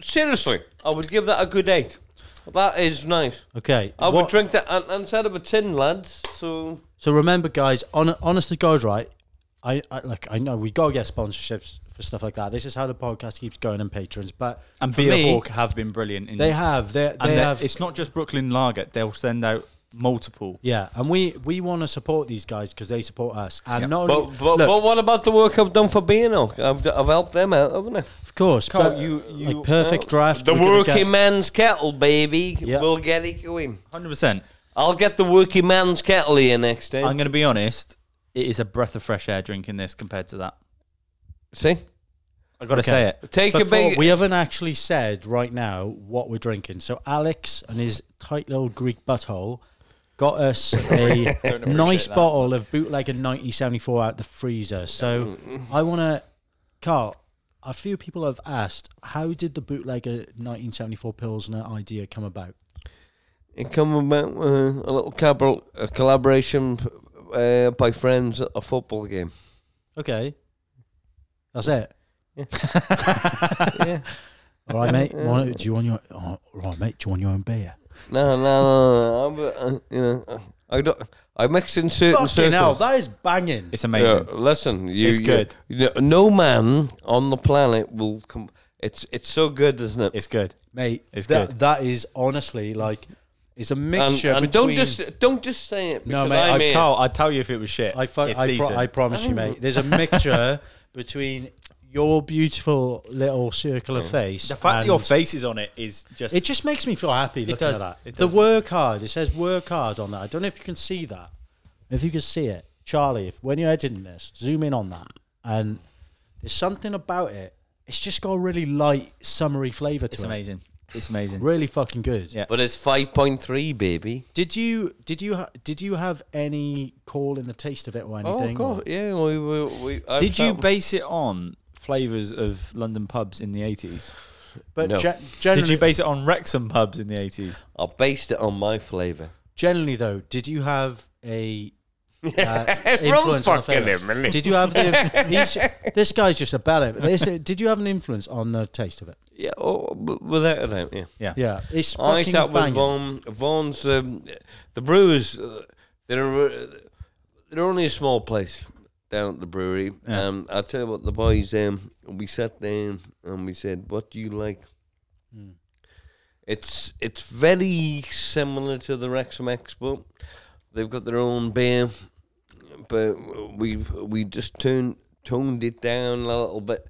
seriously, I would give that a good 8. That is nice. Okay. I would drink that instead of a tin, lads. So remember, guys, honest to God, right? I know we gotta get sponsorships for stuff like that. This is how the podcast keeps going and patrons. But And for Beer me, Hawk have been brilliant. they have. They have. It's not just Brooklyn Lager. They'll send out multiple. Yeah, and we want to support these guys because they support us. And not but, only, but, look, but what about the work I've done for Beer Hawk? I've helped them out, haven't I? of course, Carl, but you like perfect draft. The we're gonna working get- man's kettle, baby. Yeah. We'll get it going. 100%. I'll get the working man's kettle here next time. I'm going to be honest. It is a breath of fresh air drinking this compared to that. See? I got to Okay. say it. Take a Before, big... we haven't actually said right now what we're drinking. So Alex and his tight little Greek butthole got us a nice that. bottle of Bootlegger 1974 out the freezer. So I want to, Carl, a few people have asked, how did the Bootlegger 1974 Pilsner idea come about? It come about a little collaboration by friends at a football game. Okay. That's it. Yeah. All right, mate. Do you want your? All right, mate. Do you want your own beer? No. I mix in certain Fucking hell, circles. that is banging. It's amazing. Yeah, listen, It's good. No man on the planet will come. It's so good, isn't it? It's good. Mate, It's that, good. that is honestly like, it's a mixture and between. don't just say it. No, because mate, I mean, Carl, I'd tell you if it was shit. It's decent. I promise you, mate. There's a mixture between your beautiful little circular face. the fact that and your face is on it is just... it just makes me feel happy looking does. at that. It The does. work hard. It says work hard on that. I don't know if you can see that. If you can see it, Charlie, when you're editing this, zoom in on that. And there's something about it. It's just got a really light, summery flavour to It's it. amazing. It's amazing. Really fucking good. Yeah. but it's 5.3, baby. Did you have any call in the taste of it or Oh, anything? of course, yeah. We Did you base it on flavours of London pubs in the 80s? But No. generally, Did you base it on Wrexham pubs in the 80s? I based it on my flavour. generally though, did you have a influence on the fucking flavour. him, isn't he? Did you have this guy's just a belly. Did you have an influence on the taste of it? Yeah, without a doubt, yeah. Yeah, it's I fucking sat with banging. Vaughn's. The brewers, they're only a small place down at the brewery. Yeah. I'll tell you what, the boys, we sat down and we said, what do you like? It's very similar to the Wrexham Expo. They've got their own beer, but we just toned it down a little bit,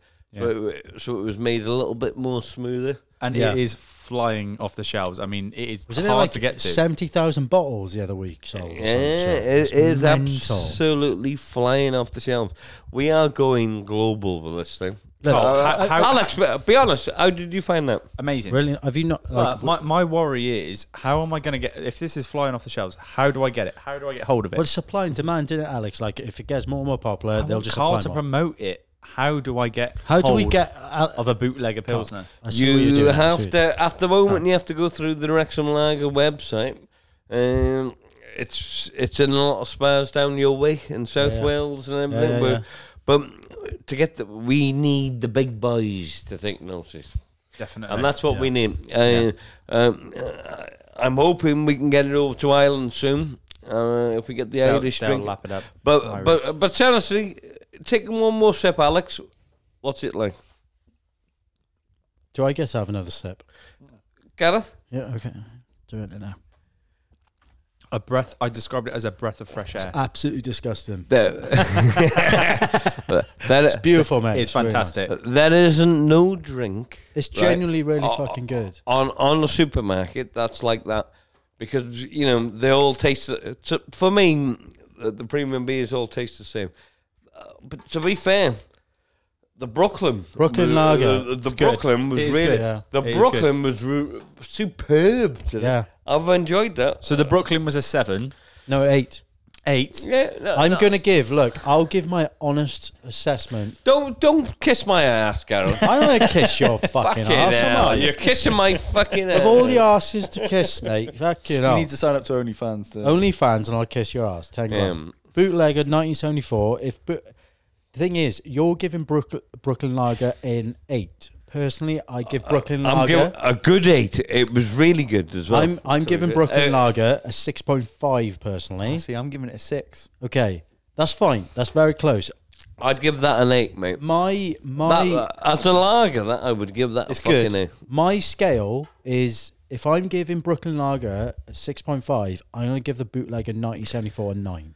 so it was made a little bit more smoother. And it is flying off the shelves. I mean, it is Wasn't hard it like to get to. 70,000 bottles the other week? So It is absolutely flying off the shelves. We are going global with this thing. Look, Alex, be honest. How did you find that? Amazing. Really? Have you not? But my worry is, how am I going to get, if this is flying off the shelves, how do I get it? How do I get hold of it? Well, supply and demand, didn't it, Alex? Like, if it gets more and more popular, they'll just Carl supply to more. promote it. How do I get How do we hold get of a bootlegger Pilsner? I see what you're You doing, I have see to, at the moment, you have to go through the Wrexham Lager website. It's in a lot of spas down your way in South Wales and everything. But to get we need the big boys to take notice. Definitely. And that's what we need. I'm hoping we can get it over to Ireland soon. If we get the Irish they'll drink. lap it up. But seriously, taking one more sip, Alex. What's it like? Do I get to have another sip? Gareth? Yeah, okay. Doing it now. A breath. I described it as a breath of fresh air. Absolutely disgusting. It's beautiful, mate. It's fantastic. There isn't no drink. It's genuinely really fucking good. On the supermarket, that's like that. Because, they all taste... For me, the premium beers all taste the same. But to be fair, the Brooklyn Lager. The Brooklyn was really... The Brooklyn was superb today. Yeah. I've enjoyed that. So the Brooklyn was a 7. No, 8. 8. Yeah, I'm going to give... Look, I'll give my honest assessment. Don't kiss my ass, Gareth. I'm going to kiss your fucking ass. hell. You're kissing my fucking ass. Of all the asses to kiss, mate, fucking hell. You need to sign up to OnlyFans. OnlyFans and I'll kiss your ass. 10 grand. Bootlegger 1974. The thing is, you're giving Brooklyn Lager in 8. Personally, I give Brooklyn Lager... I'm giving a good 8. It was really good as well. I'm giving Brooklyn Lager a 6.5 personally. See, I'm giving it a 6. Okay, that's fine. That's very close. I'd give that an 8, mate. My as a lager, that I would give that a fucking 8. My scale is, if I'm giving Brooklyn Lager a 6.5, I'm going to give the Bootlegger 1974 a 9.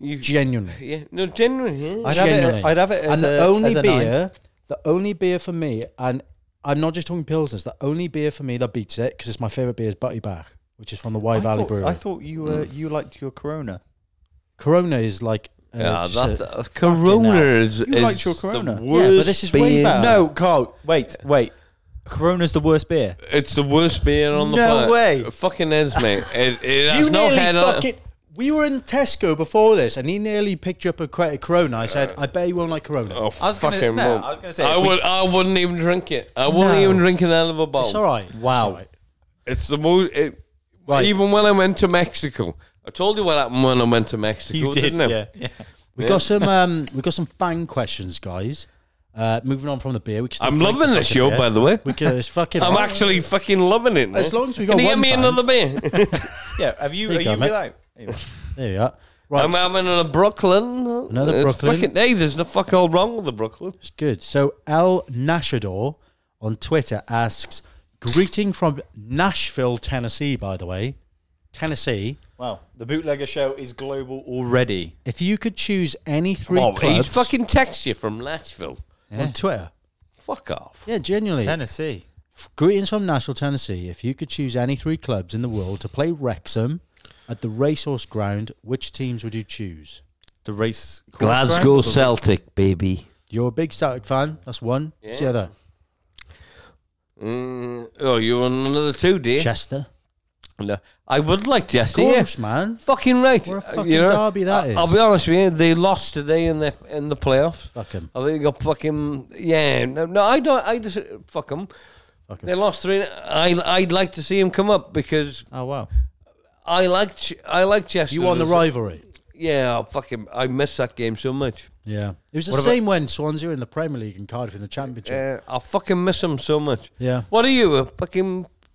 Genuinely. Yeah, no, genuinely. Yeah. I'd have it as and a, the only as a beer, 9. the only beer for me, and I'm not just talking Pilsners, the only beer for me that beats it, because it's my favourite beer, is Butty Bach, which is from the Wye Valley Brewery. I thought you liked your Corona. Corona is like... Corona is liked your Corona. The worst but this is way beer. better. No, Carl, wait. Corona's the worst beer. It's the worst beer on the planet. No way. It fucking is, mate. It has no head on it. We were in Tesco before this, and he nearly picked you up a crate of Corona. I said, I bet you won't like Corona. Oh, I was fucking gonna say, I wouldn't even drink it. I wouldn't even drink it out of a bottle. It's all right. Wow. It's all right. It's the most... Right. Even when I went to Mexico. I told you what happened when I went to Mexico, You did, didn't I? yeah. We got some fan questions, guys. Moving on from the beer, we can. I'm loving this show, by the way. It's fucking. I'm actually fucking loving it. As long as we got Can you one get me fan. another beer? Yeah, are you go, mate. without? There you are. Right, I'm having a Brooklyn. Another It's Brooklyn. fucking, hey, there's no fuck all wrong with the Brooklyn. it's good. So El Nashador on Twitter asks, "Greeting from Nashville, Tennessee." By the way, Tennessee. Wow, the Bootlegger show is global already. If you could choose any 3 Oh, he clubs fucking texts you from Nashville. on Twitter, Fuck off. yeah, genuinely. Tennessee. Greetings from Nashville, Tennessee. If you could choose any 3 clubs in the world to play Wrexham at the racehorse ground, which teams would you choose? The race. Glasgow Celtic, baby. You're a big Celtic fan. That's one. What's the Yeah. other? Oh, you want another 2, dear? Chester. No, I would like Jesse. Of course, man. Fucking right. What a fucking derby that is. I'll be honest with you. They lost today in the playoffs. Fuck 'em. I think they got fucking No, I don't. I just fuck them. Fuck 'em. They lost 3. I'd like to see him come up because Oh wow. I like Chester. You won the rivalry. I miss that game so much. Yeah, it was the same when Swansea were in the Premier League and Cardiff in the Championship. I fucking miss them so much. Yeah. What are you?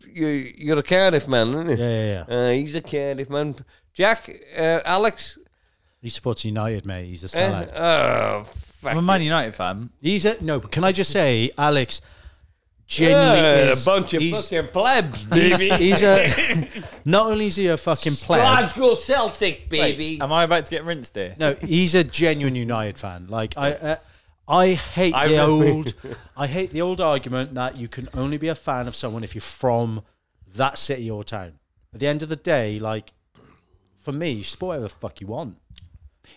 You're a Cardiff man, aren't you? Yeah. He's a Cardiff man. Jack, Alex. He supports United, mate. He's a sellout. I'm a Man United fan. But can I just say, Alex genuinely is a bunch of fucking plebs, baby. Not only is he a fucking pleb. Glasgow Celtic, baby. Wait, am I about to get rinsed here? No, he's a genuine United fan. Like I hate the old argument that you can only be a fan of someone if you're from that city or town. At the end of the day, like for me, you support whatever the fuck you want.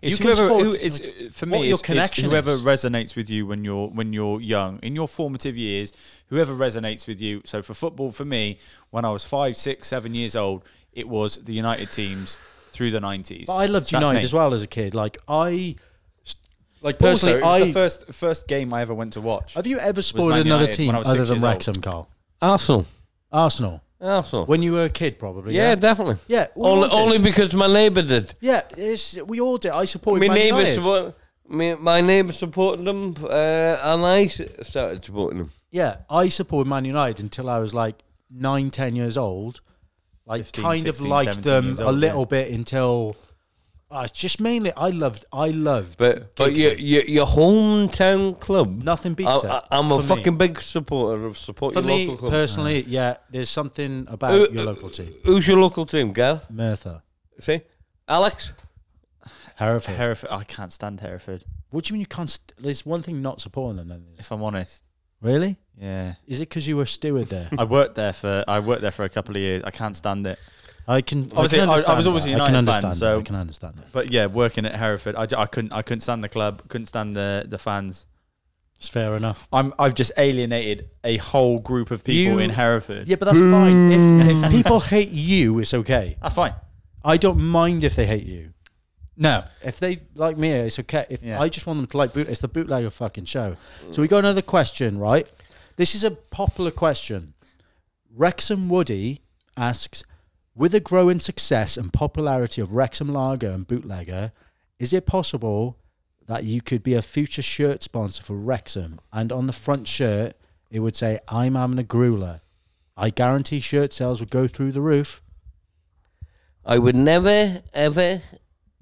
It's You can whoever support, for me. your It's connection whoever is. resonates with you when you're young, in your formative years. Whoever resonates with you. So for football, for me, when I was 5, 6, 7 years old, it was the United teams through the 90s. But I loved That's United me. as well as a kid. Like personally, Also, it was the first game I ever went to watch. Have you ever Man supported another United team when I was other 6 than years old. Wrexham, Carl? Arsenal. Arsenal. When you were a kid, probably. Yeah, definitely. Yeah, we all did. Only because my neighbour did. Yeah, we all did. I supported My Man neighbour United. my neighbour supported them, and I started supporting them. Yeah, I supported Man United until I was like 9, 10 years old. Like 15, kind 16, of liked 17 them years a old, little yeah. bit until it's just mainly I loved. But your hometown club, nothing beats it. I'm a for me. fucking big supporter of support For your me local club. personally, yeah, there's something about your local team. Who's your local team, Gal? Merthyr. See, Alex. Hereford. I can't stand Hereford. What do you mean you can't? There's one thing not supporting them. Then If I'm honest. really, Yeah. is it because you were a steward there? I worked there for a couple of years. I can't stand it. I can. Obviously, I was always a I United can fan, understand so- that. I can understand it. But yeah, working at Hereford, I couldn't stand the club, couldn't stand the fans. It's fair enough. I've just alienated a whole group of people in Hereford. Yeah, but that's fine. If people hate you, it's okay. That's fine. I don't mind if they hate you. No. If they like me, it's okay. Yeah. I just want them to like it's the Bootlegger fucking show. So we got another question, right? This is a popular question. Wrexham Woody asks, with the growing success and popularity of Wrexham Lager and Bootlegger, is it possible that you could be a future shirt sponsor for Wrexham, and on the front shirt it would say, "I'm having a grueler"? I guarantee shirt sales would go through the roof. I would never, ever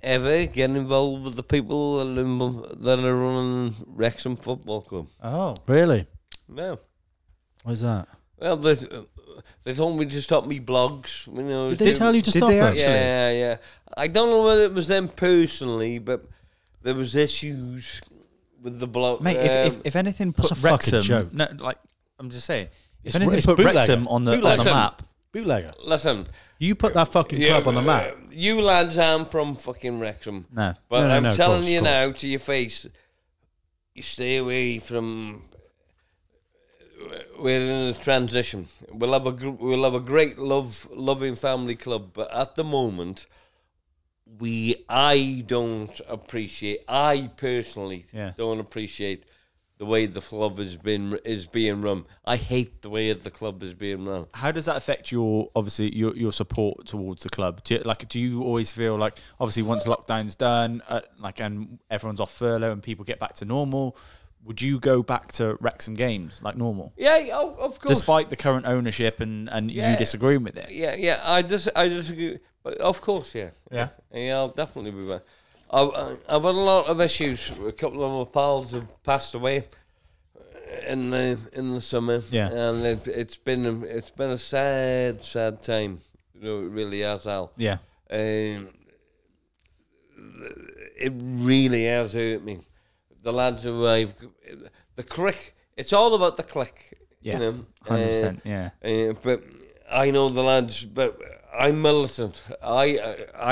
get involved with the people that are running Wrexham Football Club. Oh, really? No. Why's that? Well, they told me to stop me blogs. You know, Did they tell you to stop it? Yeah. I don't know whether it was them personally, but there was issues with the blog. Mate, if anything That's put a fucking Wrexham, joke. no, like I'm just saying, if It's anything put Bootlegger. Wrexham on the Bootlegger. map, Bootlegger. Listen, You put that fucking club on the map. You lads aren't from fucking Wrexham. no. But No, I'm no, of telling course, you of now to your face, you stay away from. We're in a transition. We'll have a great loving family club, but at the moment, I personally don't appreciate the way the club is being run. I hate the way the club is being run. How does that affect your support towards the club? Do you always feel like, obviously once lockdown's done, and everyone's off furlough and people get back to normal, would you go back to Wrexham games like normal? Yeah, of course. Despite the current ownership and you disagreeing with it? Yeah. I disagree, but of course, yeah. I'll definitely be back. I've had a lot of issues. A couple of my pals have passed away in the summer. Yeah, and it's been a sad time. You know, it really has, Al. Yeah. It really has hurt me. The lads who the click. It's all about the click. Yeah, you know, 100%. Yeah. But I know the lads. But I'm militant. I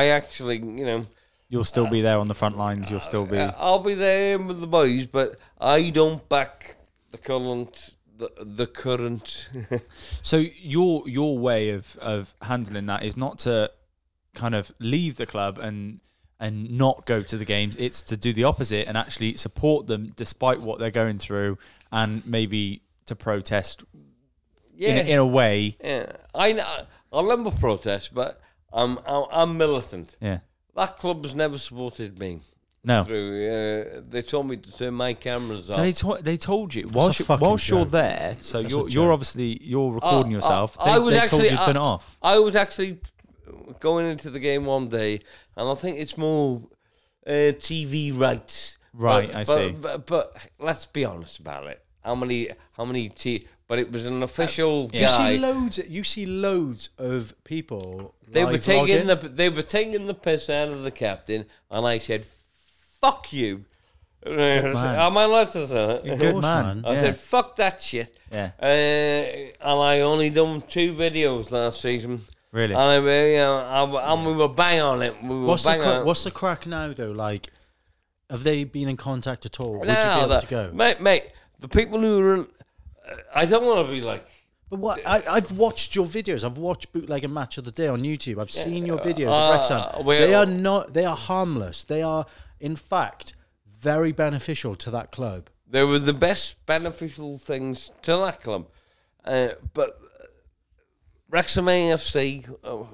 actually, you know. You'll still be there on the front lines. You'll still be. I'll be there with the boys, but I don't back the current. The current. So your way of handling that is not to kind of leave the club and not go to the games. It's to do the opposite and actually support them despite what they're going through, and maybe to protest. In a way. Yeah, I'll never protest, but I'm militant. Yeah. that club has never supported me. No. They told me to turn my cameras So off. they told you That's a fucking whilst you're joke. there. So That's a you're joke. obviously recording yourself. I was they actually told you to turn it off. I was actually going into the game one day, and I think it's more TV rights. Right, I see. But let's be honest about it. How many? But it was an official You guy. You see loads of people. They were live taking vlogging. they were taking the piss out of the captain, and I said, "Fuck you." man. Am I allowed to say that? You're a good course, man. man. I said, "Fuck that shit." Yeah. And I only done 2 videos last season. Really? And we were bang on it. We were What's bang on it. the crack now though? Like, have they been in contact at all? Would you Now be able that- to go? mate, the people who are in, I don't want to be like, But what I've watched your videos. I've watched Bootlegger Match of the Day on YouTube. I've seen your videos of Wrexham. They are not. They are harmless. They are, in fact, very beneficial to that club. they were the best beneficial things to that club. But Wrexham AFC,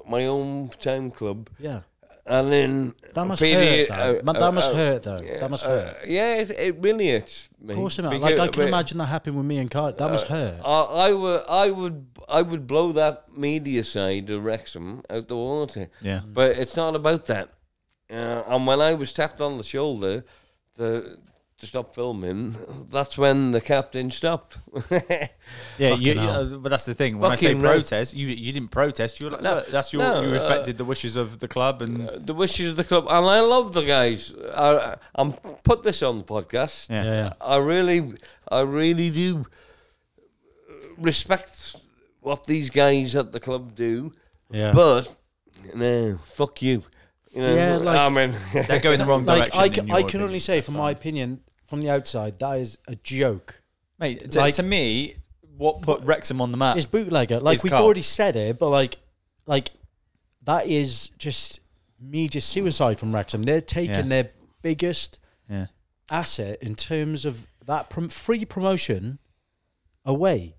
my hometown club, Yeah, and then that must PD, hurt. Though. That must hurt, though. That must hurt. Yeah, it really hurts me. Of course, it must. Because- Like I can but- imagine that happened with me and Card. That must hurt. I would blow that media side of Wrexham out the water. Yeah. But it's not about that. And when I was tapped on the shoulder to stop filming, that's when the captain stopped. Yeah, Fucking hell. but that's the thing. When I say Fucking right. protest, you didn't protest. You were like, No, look, that's you respected the wishes of the club, and The wishes of the club, and I love the guys. I'm put this on the podcast. yeah. Yeah. I really do respect what these guys at the club do. Yeah. But no, fuck you. You know, Yeah, like- I mean, they're going the wrong Like direction. I can only say, from my opinion, from the outside, that is a joke. Mate, like- to me, what put Wrexham on the map? It's Bootlegger. Like It's we've Carl. already said it, but like that is just media suicide from Wrexham. They're taking Yeah. their biggest Yeah. asset in terms of that free promotion away.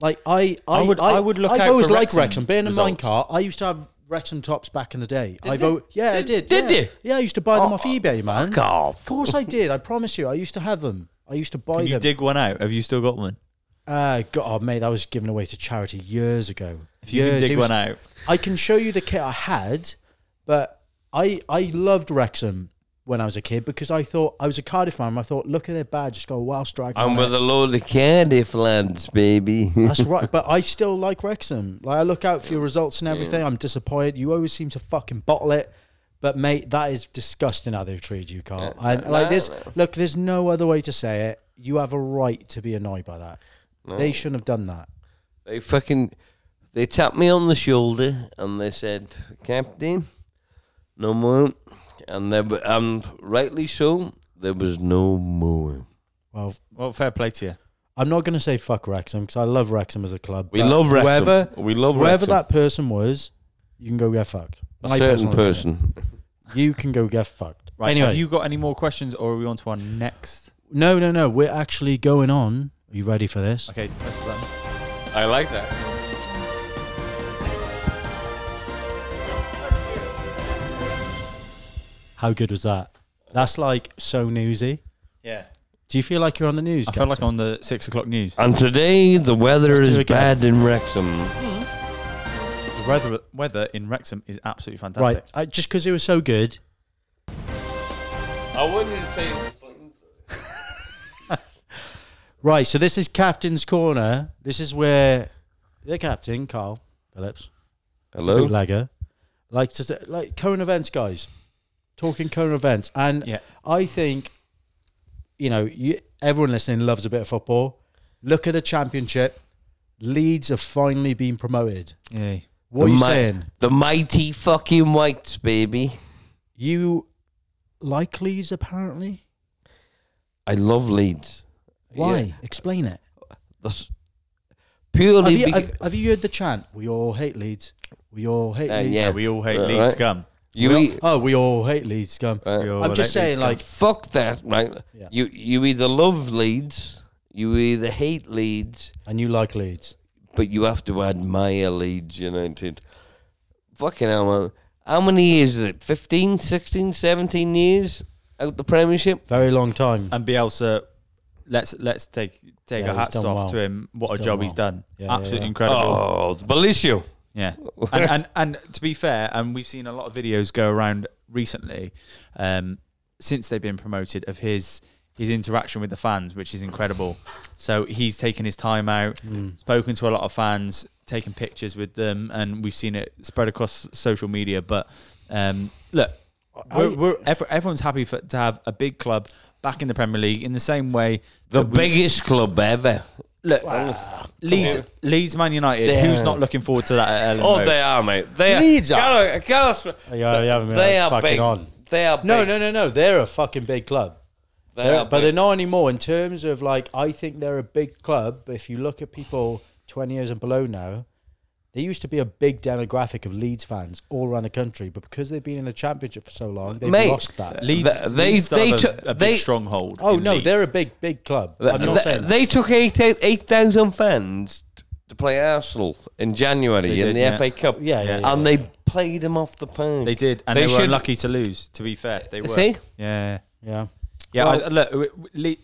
Like I would look I've out always for liked Wrexham. Wrexham Being a results. minecart, I used to have Wrexham tops back in the day. I you? vote. Yeah, I did. Did yeah. you? Yeah, I used to buy them off eBay, man. fuck off. Of course I did. I promise you. I used to have them. I used to buy Can you them. dig one out? Have you still got one? God, mate, that was given away to charity years ago. If you can Years. dig It was- one out, I can show you the kit I had, but I loved Wrexham when I was a kid because I thought I was a Cardiff fan. I thought, look at their badge, just go Wild Strike. I'm on with it. a load of Cardiff lads, baby. That's right, but I still like Wrexham. Like I look out for your results and everything. I'm disappointed. You always seem to fucking bottle it. But mate, that is disgusting how they've treated you, Carl. Yeah, And like no, this, no. look, there's no other way to say it. You have a right to be annoyed by that. They shouldn't have done that. They tapped me on the shoulder and they said, "Captain, no more." And rightly so, there was no more. Well, fair play to you. I'm not going to say fuck Wrexham because I love Wrexham as a club. We but love Wrexham. Whoever Wrexham. that person was, you can go get fucked. A My certain personal opinion. person. You can go get fucked. Right. Anyway, Have you got any more questions, or are we on to our next? no. We're actually going on. Are you ready for this? Okay. Press the button. I like that. How good was that? That's like so newsy. Yeah. Do you feel like you're on the news? I felt like Captain? I'm on the 6 o'clock news. And today the weather Let's do is it again. bad in Wrexham. The weather in Wrexham is absolutely fantastic. Right, just because it was so good. I wanted to say. Right, so this is Captain's Corner. This is where the captain, Carl Phillips, Hello. Bootlegger, likes to say, like current events, guys. Talking current events, and Yeah. I think, everyone listening loves a bit of football. Look at the Championship. Leeds have finally been promoted. Yeah. What are you saying? The mighty fucking Whites, baby. You like Leeds, apparently. I love Leeds. Why? Yeah. Explain it. That's purely because Have you heard the chant? We all hate Leeds. We all hate Leeds. yeah. We all hate Right. Leeds scum. we We all hate Leeds scum. We all I'm hate just saying, Leeds like, fuck that, right? Yeah. You either love Leeds, you either hate Leeds, and you like Leeds. but you have to admire Leeds United. Fucking hell, man. How many years is it? 15, 16, 17 years out the Premiership? Very long time. And Bielsa, let's take Yeah, a he's hats done off well. to him. What He's a done job well. he's done. Yeah, Absolutely yeah. incredible. Oh, Belicio. Yeah, and to be fair, and we've seen a lot of videos go around recently, since they've been promoted, of his interaction with the fans, which is incredible. So he's taken his time out, spoken to a lot of fans, taken pictures with them, and we've seen it spread across social media. But look, everyone's happy to have a big club back in the Premier League in the same way. The biggest club ever. Look, Leeds, Man United. Who's not looking forward to that at Ellen Road? They are, mate. They Leeds are. are. They are fucking big. on. They are big. No. They're a fucking big club. But They're not anymore in terms of like. I think they're a big club. But if you look at people 20 years and below now, there used to be a big demographic of Leeds fans all around the country. But because they've been in the Championship for so long, they've lost that. Leeds, They took a big they- stronghold. Oh in no, Leeds. they're a big club. I'm not saying that. They took 8,000 fans to play Arsenal in January They in did, the yeah. FA Cup. Yeah. And they played them off the park. They did, and they were unlucky to lose. To be fair, they were. See? Yeah. Yeah. Yeah, look,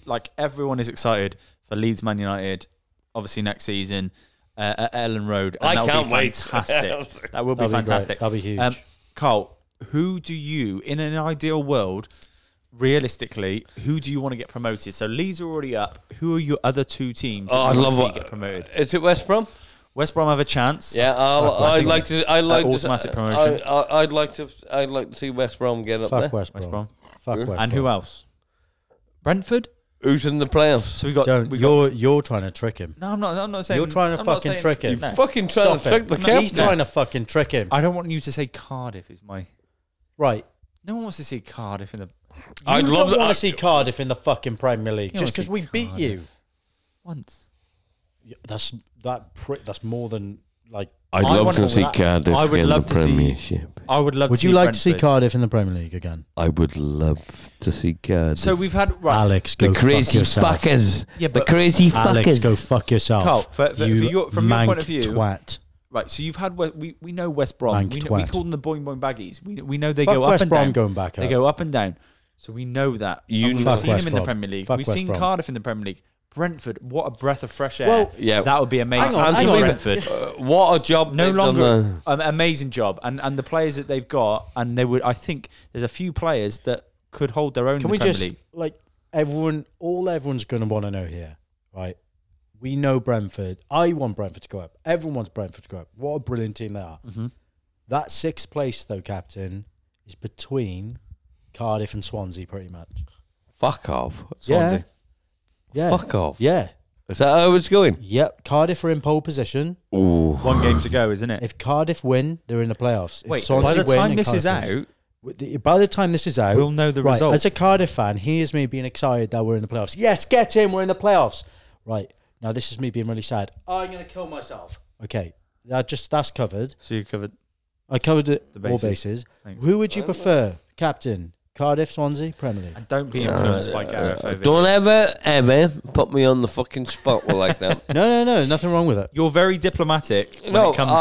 like everyone is excited for Leeds Man United, obviously next season at Ellen Road. And I that'll can't be wait. fantastic. That will be That'll be great. fantastic. That'll be huge. Carl, who do you, in an ideal world, realistically, who do you want to get promoted? So Leeds are already up. Who are your other two teams that I'd you want love to see it. get promoted? Is it West Brom? West Brom have a chance. Yeah, I'd like to. automatic promotion. I'd like to see West Brom get up Fuck there. West West Brom. Brom. Fuck West Brom. And who else? Brentford. Who's in the playoffs? So we got. Don't. You're trying to trick him. No, I'm not. I'm not saying. You're trying to I'm not fucking saying- trick him. No. Fucking trying to trick the captain. He's trying to fucking trick him. I don't want you to say Cardiff is my. Right. No one wants to see Cardiff in the. I'd You love don't want to to see Cardiff in the fucking Premier League You just wanna because we see beat you. Cardiff. Once. That's more than like. I'd I love want to to- see Cardiff I would in love the to see- Premiership. I would love. Would to you see like to see Brentford. Cardiff in the Premier League again? I would love to see Cardiff. So we've had right. Alex, go the fuck crazy yourself. fuckers. Yeah, the but- crazy Alex, fuckers. go fuck yourself. Carl, from your point mank of view, twat. right? So you've had we know West Brom. Mank We twat. call them the boing boing baggies. We know they Fuck go up West and Brom down. going back They up. go up and down. So we know that. You And we've Fuck seen West them in the Brom. Premier League. Fuck We've West seen Brom. Cardiff in the Premier League. Brentford, what a breath of fresh air. Well, yeah. That would be amazing. Hang on, hang on. Brentford. What a job! No they've done longer there. an amazing job, and the players that they've got, and they would. I think there's a few players that could hold their own. Can in we the Premier just League. like everyone's going to want to know here, right? We know Brentford. I want Brentford to go up. Everyone wants Brentford to go up. What a brilliant team they are. Mm-hmm. That sixth place, though, Captain, is between Cardiff and Swansea, pretty much. Fuck off. Swansea. Yeah. Fuck off. Yeah. Is that how it's going? Yep. Cardiff are in pole position. Ooh. One game to go, isn't it? If Cardiff win, they're in the playoffs. If Wait, Swansea by the win time and this is Cardiff wins- out, by the time this is out, we'll know the right, result. as a Cardiff fan, here's me being excited that we're in the playoffs. Yes, get in, we're in the playoffs. Right, now this is me being really sad. I'm going to kill myself. Okay, that's covered. so you covered. I covered it, The all bases. bases. Thanks. Who would you prefer, Captain? Cardiff, Swansea, Premier League? And don't be influenced by Gareth. over Don't here. ever put me on the fucking spot like that. No, nothing wrong with it. You're very diplomatic when No, it comes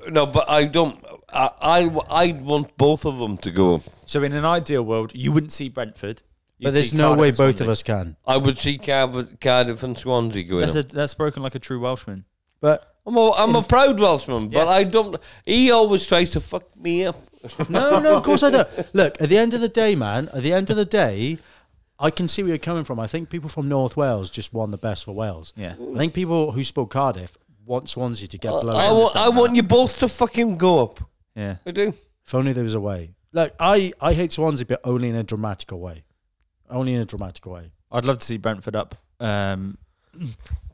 to. no, but I don't. I want both of them to go. So in an ideal world, you wouldn't see Brentford. But there's no way both of us can. I would see Cardiff and Swansea going. That's spoken like a true Welshman. But I'm a proud Welshman, but Yeah. I don't. He always tries to fuck me up. no, of course I don't. Look, at the end of the day, man, I can see where you're coming from. I think people from North Wales just want the best for Wales. Yeah. I think people who spoke Cardiff want Swansea to get blown. I want you both to fucking go up. Yeah. I do. If only there was a way. Look, I hate Swansea, but only in a dramatical way. Only in a dramatical way. I'd love to see Brentford up.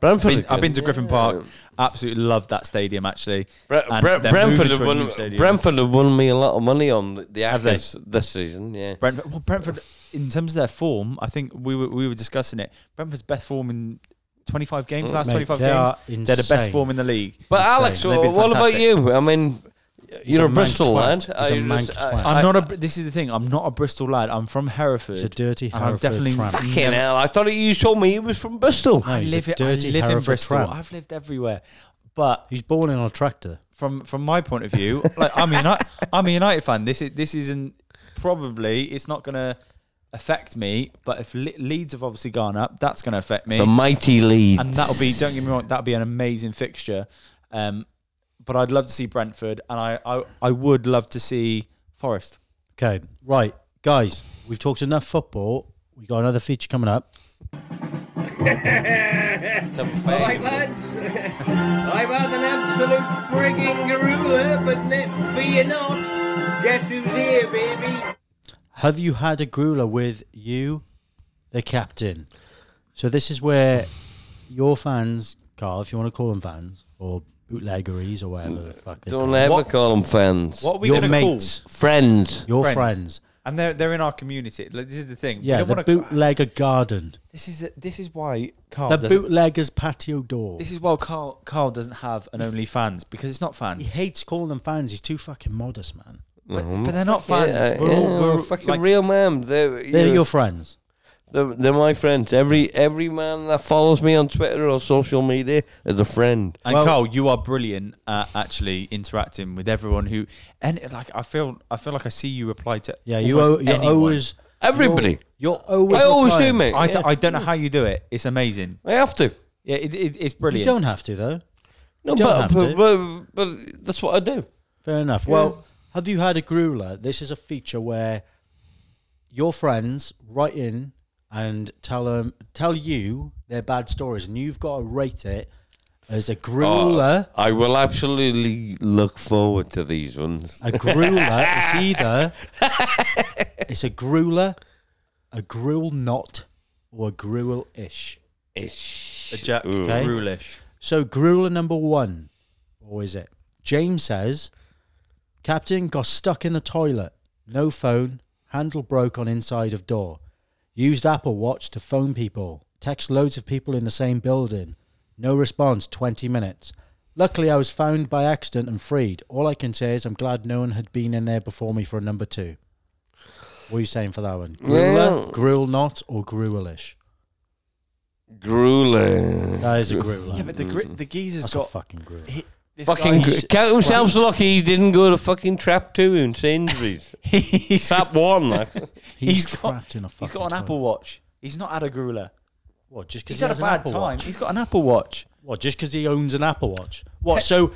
Brentford. I've been to Griffin Park. Absolutely love that stadium, actually. And they're Brentford moving have to a won. new stadium. Brentford have won me a lot of money on the Have they? Ashes this season. Yeah. Brentford, in terms of their form, I think we were discussing it. Brentford's best form in 25 games, last Mate, 25 they games. are They're the best insane. form in the league. But Insane. Alex, They've been what about fantastic. you? I mean, you're a a Bristol mank lad. twat. He's a mank twat. I'm not this is the thing. I'm not a Bristol lad. I'm from Hereford. It's a dirty And I'm Hereford definitely tramp. Fucking hell! I thought you told me he was from Bristol. No, he's a I dirty live in Hereford Bristol. tramp. I've lived everywhere. But He's born in on a tractor. from my point of view, like I'm a United fan. This isn't probably it's not going to affect me. But if Leeds have obviously gone up, that's going to affect me. The mighty Leeds. And that'll be, don't get me wrong, that'll be an amazing fixture. But I'd love to see Brentford, and I would love to see Forest. Okay, right, guys, we've talked enough football. We got another feature coming up. All right, lads. I've had an absolute frigging gorilla, but fear not. Guess who's here, baby? Have you had a grueler with you, the captain? So this is where your fans, Carl, if you want to call them fans, or bootleggeries, or whatever the fuck they Don't call ever them. call them fans. What are we Your going to call? mates, Friends. your friends. And they're in our community. Like, this is the thing. Yeah, we the don't wanna, bootlegger garden. This is why Carl. The doesn't- bootlegger's patio door. This is why Carl doesn't have an OnlyFans because it's not He fans. hates calling them fans. He's too fucking modest, man. But they're not fans. Yeah, We're fucking like, real man. They're You're- your friends. They're my friends. Every man that follows me on Twitter or social media is a friend. And Well- Carl, you are brilliant at actually interacting with everyone who, and like I feel like I see you reply to. Yeah, almost you're anyone. always Everybody. You're always. I always do, replying. mate. I don't know how you do it. It's amazing. I have to. Yeah, it's You brilliant. don't have to though. No, You don't have to. but that's what I do. Fair enough. Well, have you had a grueler? This is a feature where your friends write in and tell you their bad stories, and you've got to rate it as a grueler. I will absolutely look forward to these ones. A grueler is either it's a grueler, a gruel not, or a gruel-ish. Ish. A Jack Okay. Grealish. So grueler number 1, or is it? James says, Captain got stuck in the toilet. No phone. Handle broke on inside of door. Used Apple Watch to phone people. Text loads of people in the same building. No response, 20 minutes. Luckily, I was found by accident and freed. All I can say is I'm glad no one had been in there before me for a number 2. What are you saying for that one? Grueler, gruel not, or gruelish? Grueler. That is a grueler. Yeah, but the geezer's That's got a fucking grueler. this Fucking guy- count himself lucky he didn't go to fucking trap 2 in Sainsbury's. he's Trap 1, like. He's got- trapped in a fucking He's got an toilet. Apple Watch. He's not had a grueler. What, just He's because had a bad time. He's got an Apple Watch. What, just because he owns an Apple Watch? What, so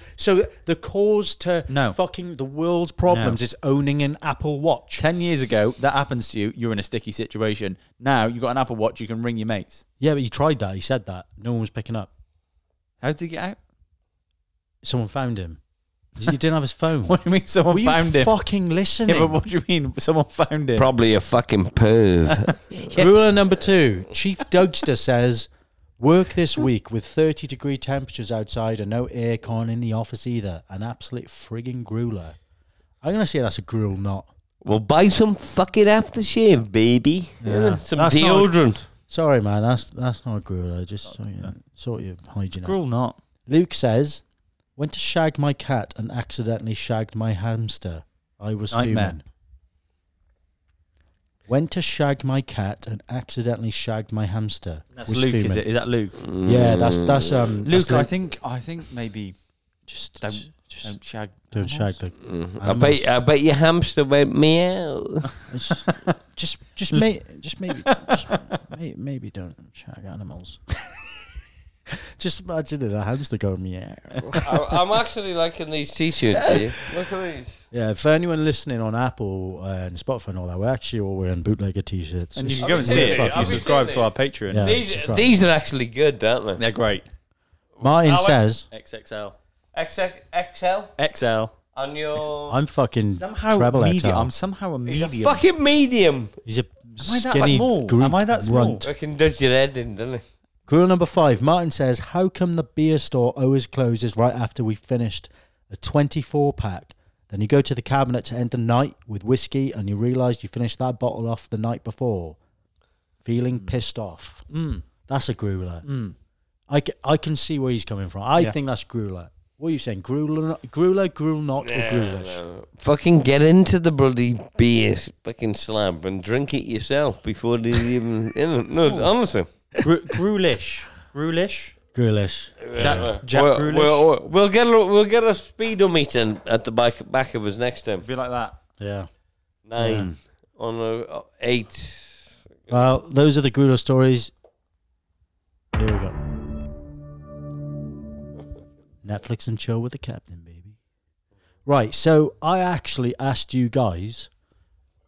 the cause to No. fucking the world's problems is owning an Apple Watch? 10 years ago, that happens to you. You're in a sticky situation. Now you've got an Apple Watch. You can ring your mates. Yeah, but he tried that. He said that. No one was picking up. How did he get out? Someone found him. He didn't have his phone. What do you mean someone Were you found him? fucking listening? Yeah, but what do you mean someone found him? Probably a fucking perv. Ruler number 2. Chief Dougster says, work this week with 30-degree temperatures outside and no aircon in the office either. An absolute frigging grueler. I'm going to say that's a gruel not. Well, buy some fucking aftershave, baby. Yeah. Some That's not- deodorant. Sorry, man. That's not a grueler. Just sort your hygiene out. Gruel not. Luke says, went to shag my cat and accidentally shagged my hamster. I was Nightmare. fuming. Went to shag my cat and accidentally shagged my hamster. That's Was Luke, is fuming. it? Is that Luke? Yeah, that's Luke, that's I think maybe just don't shag. don't shag the. I bet your hamster went meow. Maybe don't shag animals. Just imagine it, a hamster going meow. I'm actually liking these t-shirts here. Look at these. Yeah, for anyone listening on Apple and Spotify and all that, we're actually all wearing bootlegger t-shirts. And you can I've go and been see seeing it it. if you I've been subscribe seeing to it. our Patreon. Yeah. These are actually good, aren't they? They're great. Martin Alex- says, XXL. XL XL. on your. I'm fucking Somehow treble medium. XL. I'm somehow a He's a medium. fucking medium. He's a Am I that skinny small? Greek Am I that small? runt. Fucking does your head in, doesn't he? Rule number 5. Martin says, how come the beer store always closes right after we finished a 24-pack? Then you go to the cabinet to end the night with whiskey and you realise you finished that bottle off the night before. Feeling pissed off. That's a grueler. I can see where he's coming from. I think that's grueler. What are you saying? Gruel not, or gruelish? Fucking get into the bloody beer fucking slab and drink it yourself before they even. No, honestly. Gruelish. Gruelish. Grealish. Jack Grealish. We'll get a speedometer at the back of us next time. Be like that. Yeah. 9 on a 8. Well, those are the Grealish stories. Here we go. Netflix and chill with the captain, baby. Right, so I actually asked you guys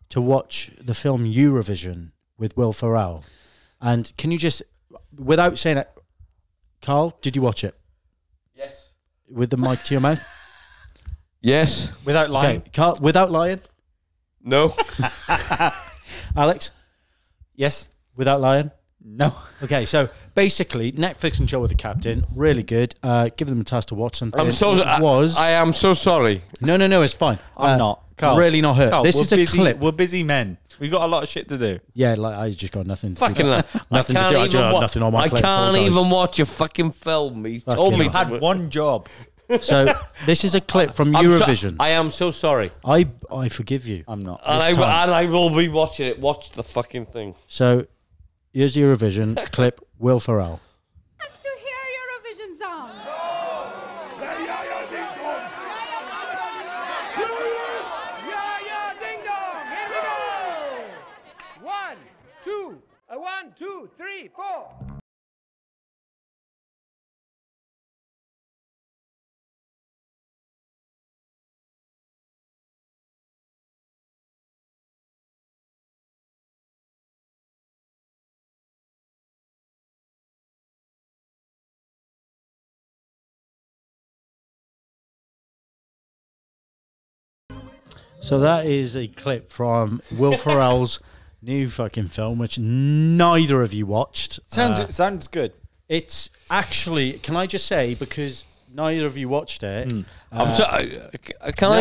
to watch the film Eurovision with Will Ferrell. And can you just, without saying it, Carl, did you watch it? Yes. With the mic to your mouth? Yes. Without lying. Okay, Carl, without lying? No. Alex? Yes. Without lying? No. Okay, so basically, Netflix and chill with the captain, really good. Give them a task to watch something. I am so sorry. No, it's fine. I'm not. Carl, really not hurt. Carl, This is a clip. We're busy men. We've got a lot of shit to do. Yeah, like I just got nothing to Fucking do. Nothing to do. I just have nothing on my I plate. can't even watch a fucking film. He told me You had one job. So this is a clip from Eurovision. I am so sorry. I forgive you. I'm not. And I will be watching it. Watch the fucking thing. So here's the Eurovision clip. Will Ferrell. Wants to hear Eurovision song. Yeah, ding dong. Here we go. 1, 2, 1, 2, 3, 4. So that is a clip from Will Ferrell's new fucking film, which neither of you watched. Sounds good. It's actually, can I just say, because neither of you watched it. I'm sorry. Can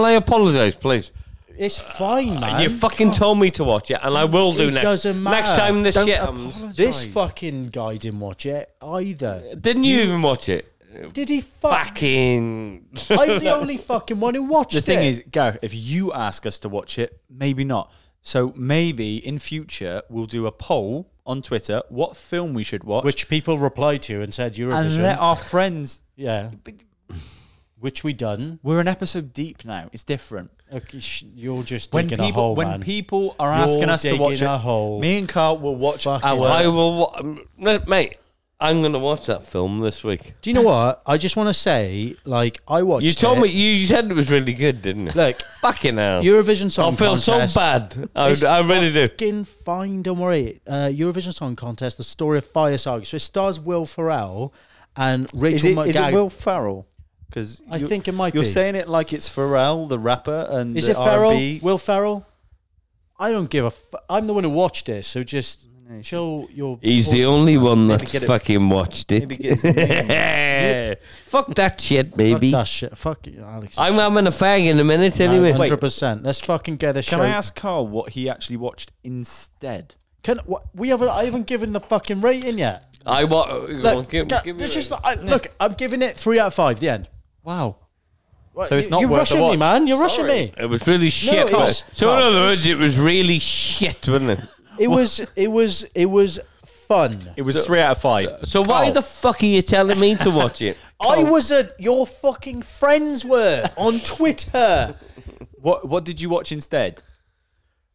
I apologise, please? It's fine, man. You fucking told me to watch it, and I will do It next. doesn't matter. Next time this Don't shit comes. This fucking guy didn't watch it either. Didn't you even watch it? Did he fucking? I'm the only fucking one who watched it. The thing is, Gareth, if you ask us to watch it, maybe not. So maybe in future we'll do a poll on Twitter what film we should watch, which people replied to and said Eurovision. and let our friends. Yeah. Which we done. We're an episode deep now. It's different. Okay, you're just When digging people a hole, when man. people are asking us to watch digging a it, hole. me and Carl will watch Fucking our. I will, mate. I'm gonna watch that film this week. Do you know what? I just want to say, like, I watched. You told it. me you said it was really good, didn't you? Look, fucking hell. Eurovision Song I feel Contest. so bad. It's I really do. Fucking fine, don't worry. Eurovision Song Contest: The Story of Fire Saga. So it stars Will Ferrell and Rachel McGowan. Is it Will Ferrell? Because I think it might You're be. saying it like it's Pharrell, the rapper, and Is the it Ferrell? R&B. Will Ferrell? I don't give a. I'm the one who watched this, so just chill. Your. He's the only one that get it- fucking watched it. maybe get his Fuck that shit, baby. Fuck that shit. Fuck you, Alex. I'm having a fag in a minute anyway. 100%. Let's fucking get this. Can I ask Carl what he actually watched instead? We haven't. I haven't given the fucking rating yet. Look, Look, I'm giving it 3 out of 5. The end. Wow. So it's not you're worth rushing a me, watch. man. You're rushing me. It was really shit. it was- So in other words, it was really shit, wasn't it? It was fun. It was 3 out of 5. So why the fuck are you telling me to watch it? I was at your fucking friends were on Twitter. What did you watch instead?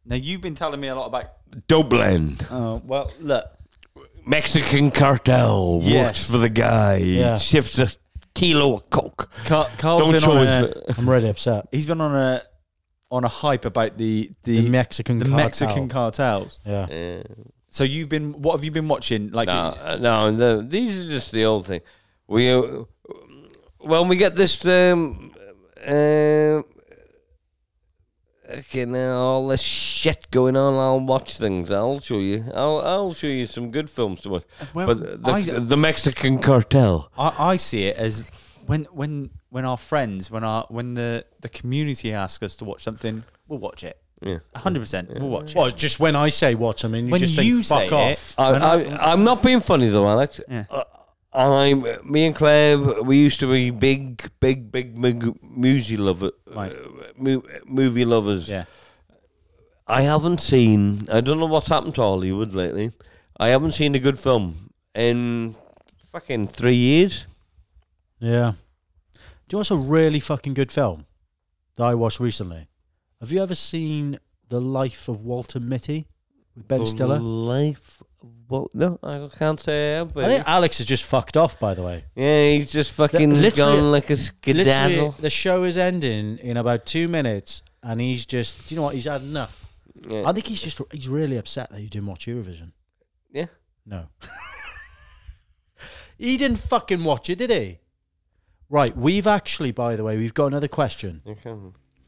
Now you've been telling me a lot about. Dublin. Oh, well, look. Mexican cartel works for the guy. Yeah. Shifts a kilo of coke. Carl's Don't been show on his. I'm really upset. He's been on a hype about the Mexican cartel. Mexican cartels. Yeah. So what have you been watching? Like No, these are just the old thing. When we get this okay, now all this shit going on, I'll watch things. I'll show you. I'll show you some good films to watch. Well, but the Mexican cartel. I see it as when our friends, when the community ask us to watch something, we'll watch it. Yeah, 100%. We'll watch it. Well, just when I say watch, I mean, you When just you think, say fuck it, off. I'm not being funny though, Alex. Yeah. Me and Claire, we used to be big movie lovers. Right. Movie lovers. Yeah. I haven't seen. I don't know what's happened to Hollywood lately. I haven't seen a good film in fucking 3 years. Yeah. Do you know what's a really fucking good film that I watched recently? Have you ever seen The Life of Walter Mitty with Ben Stiller? Life. Well, no, I can't say I have. But I think Alex is just fucked off, by the way. yeah, he's just fucking gone like a skedaddle. Literally, the show is ending in about 2 minutes, and he's just, do you know what? He's had enough. Yeah. I think he's really upset that you didn't watch Eurovision. Yeah. No. He didn't fucking watch it, did he? Right, we've actually, by the way, we've got another question. Okay.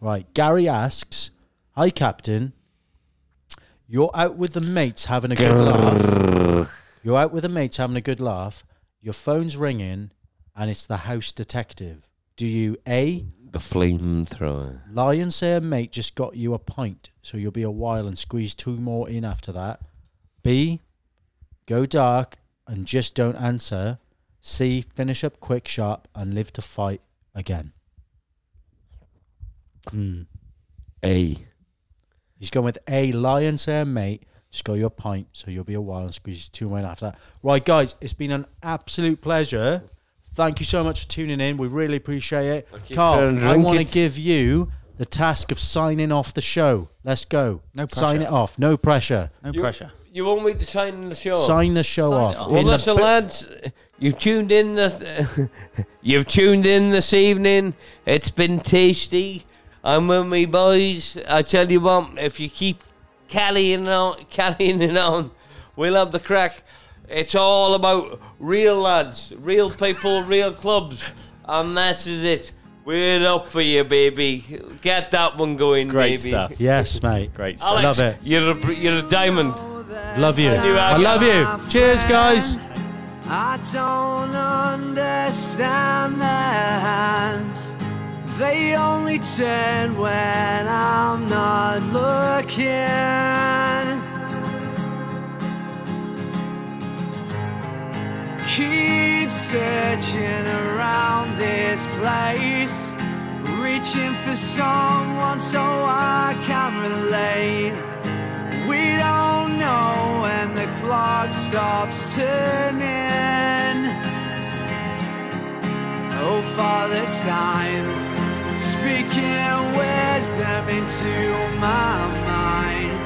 Right, Gary asks, "Hi, Captain. You're out with the mates having a good laugh. You're out with the mates having a good laugh. Your phone's ringing, and it's the house detective. Do you A, The flamethrower. lie and say a mate just got you a pint, so you'll be a while and squeeze 2 more in after that? B, go dark and just don't answer. C, finish up quick, sharp, and live to fight again." A. He's going with A, lie and say a mate just got you a pint, so you'll be a while and squeeze 2 more in after that. Right, guys, it's been an absolute pleasure. Thank you so much for tuning in. We really appreciate it. Carl, I want to give you the task of signing off the show. Let's go. No pressure. Sign it off. No pressure. No pressure. You want me to sign the show? Sign the show Sign off. it off. Well, listen, lads, you've tuned in. You've tuned in this evening. It's been tasty. I'm with me boys. I tell you what, if you keep carrying it on, we'll have the crack. It's all about real lads, real people, real clubs, and that is it. We're up for you, baby. Get that one going, Great baby. stuff. Yes, mate. Great stuff. Alex, Love it. You're a diamond. Love you. You I are. love you. Cheers, guys. I don't understand their hands. They only turn when I'm not looking. Keep searching around this place, reaching for someone so I can relate. We don't know when the clock stops turning. Oh, Father Time, speaking wisdom into my mind.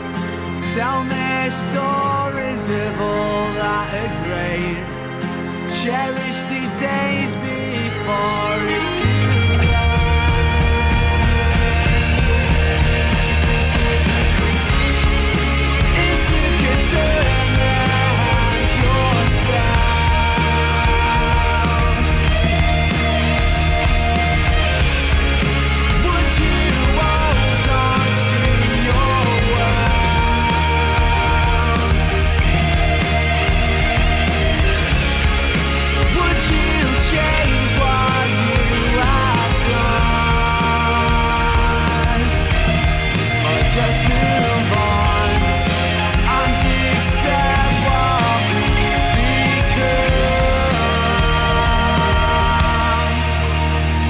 Tell me stories of all that are great. Cherish these days before it's too late. If you could turn the hand yourself, would you hold on to your world? Would you change what you have done, or just move on and accept what we become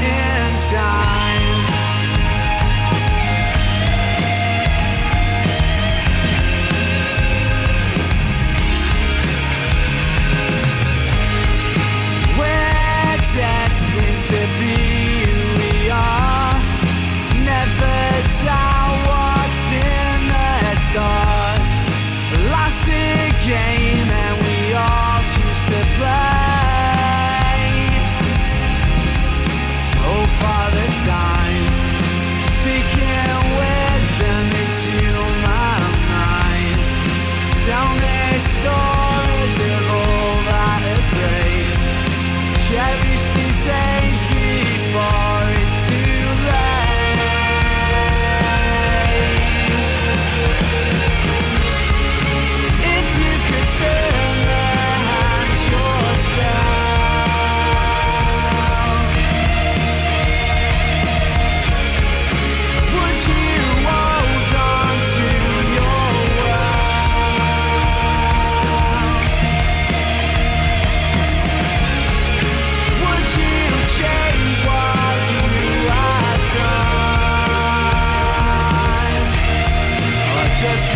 in time? We're destined to be who we are. Never doubt what's in the stars. Life's a game and we all choose to play. Oh, Father Time, speaking wisdom into my mind. Tell me stories of all that are great. Cherish these days before it's too late. If you could turn the hand yourself, would you hold on to your world? Would you change what you have done, or just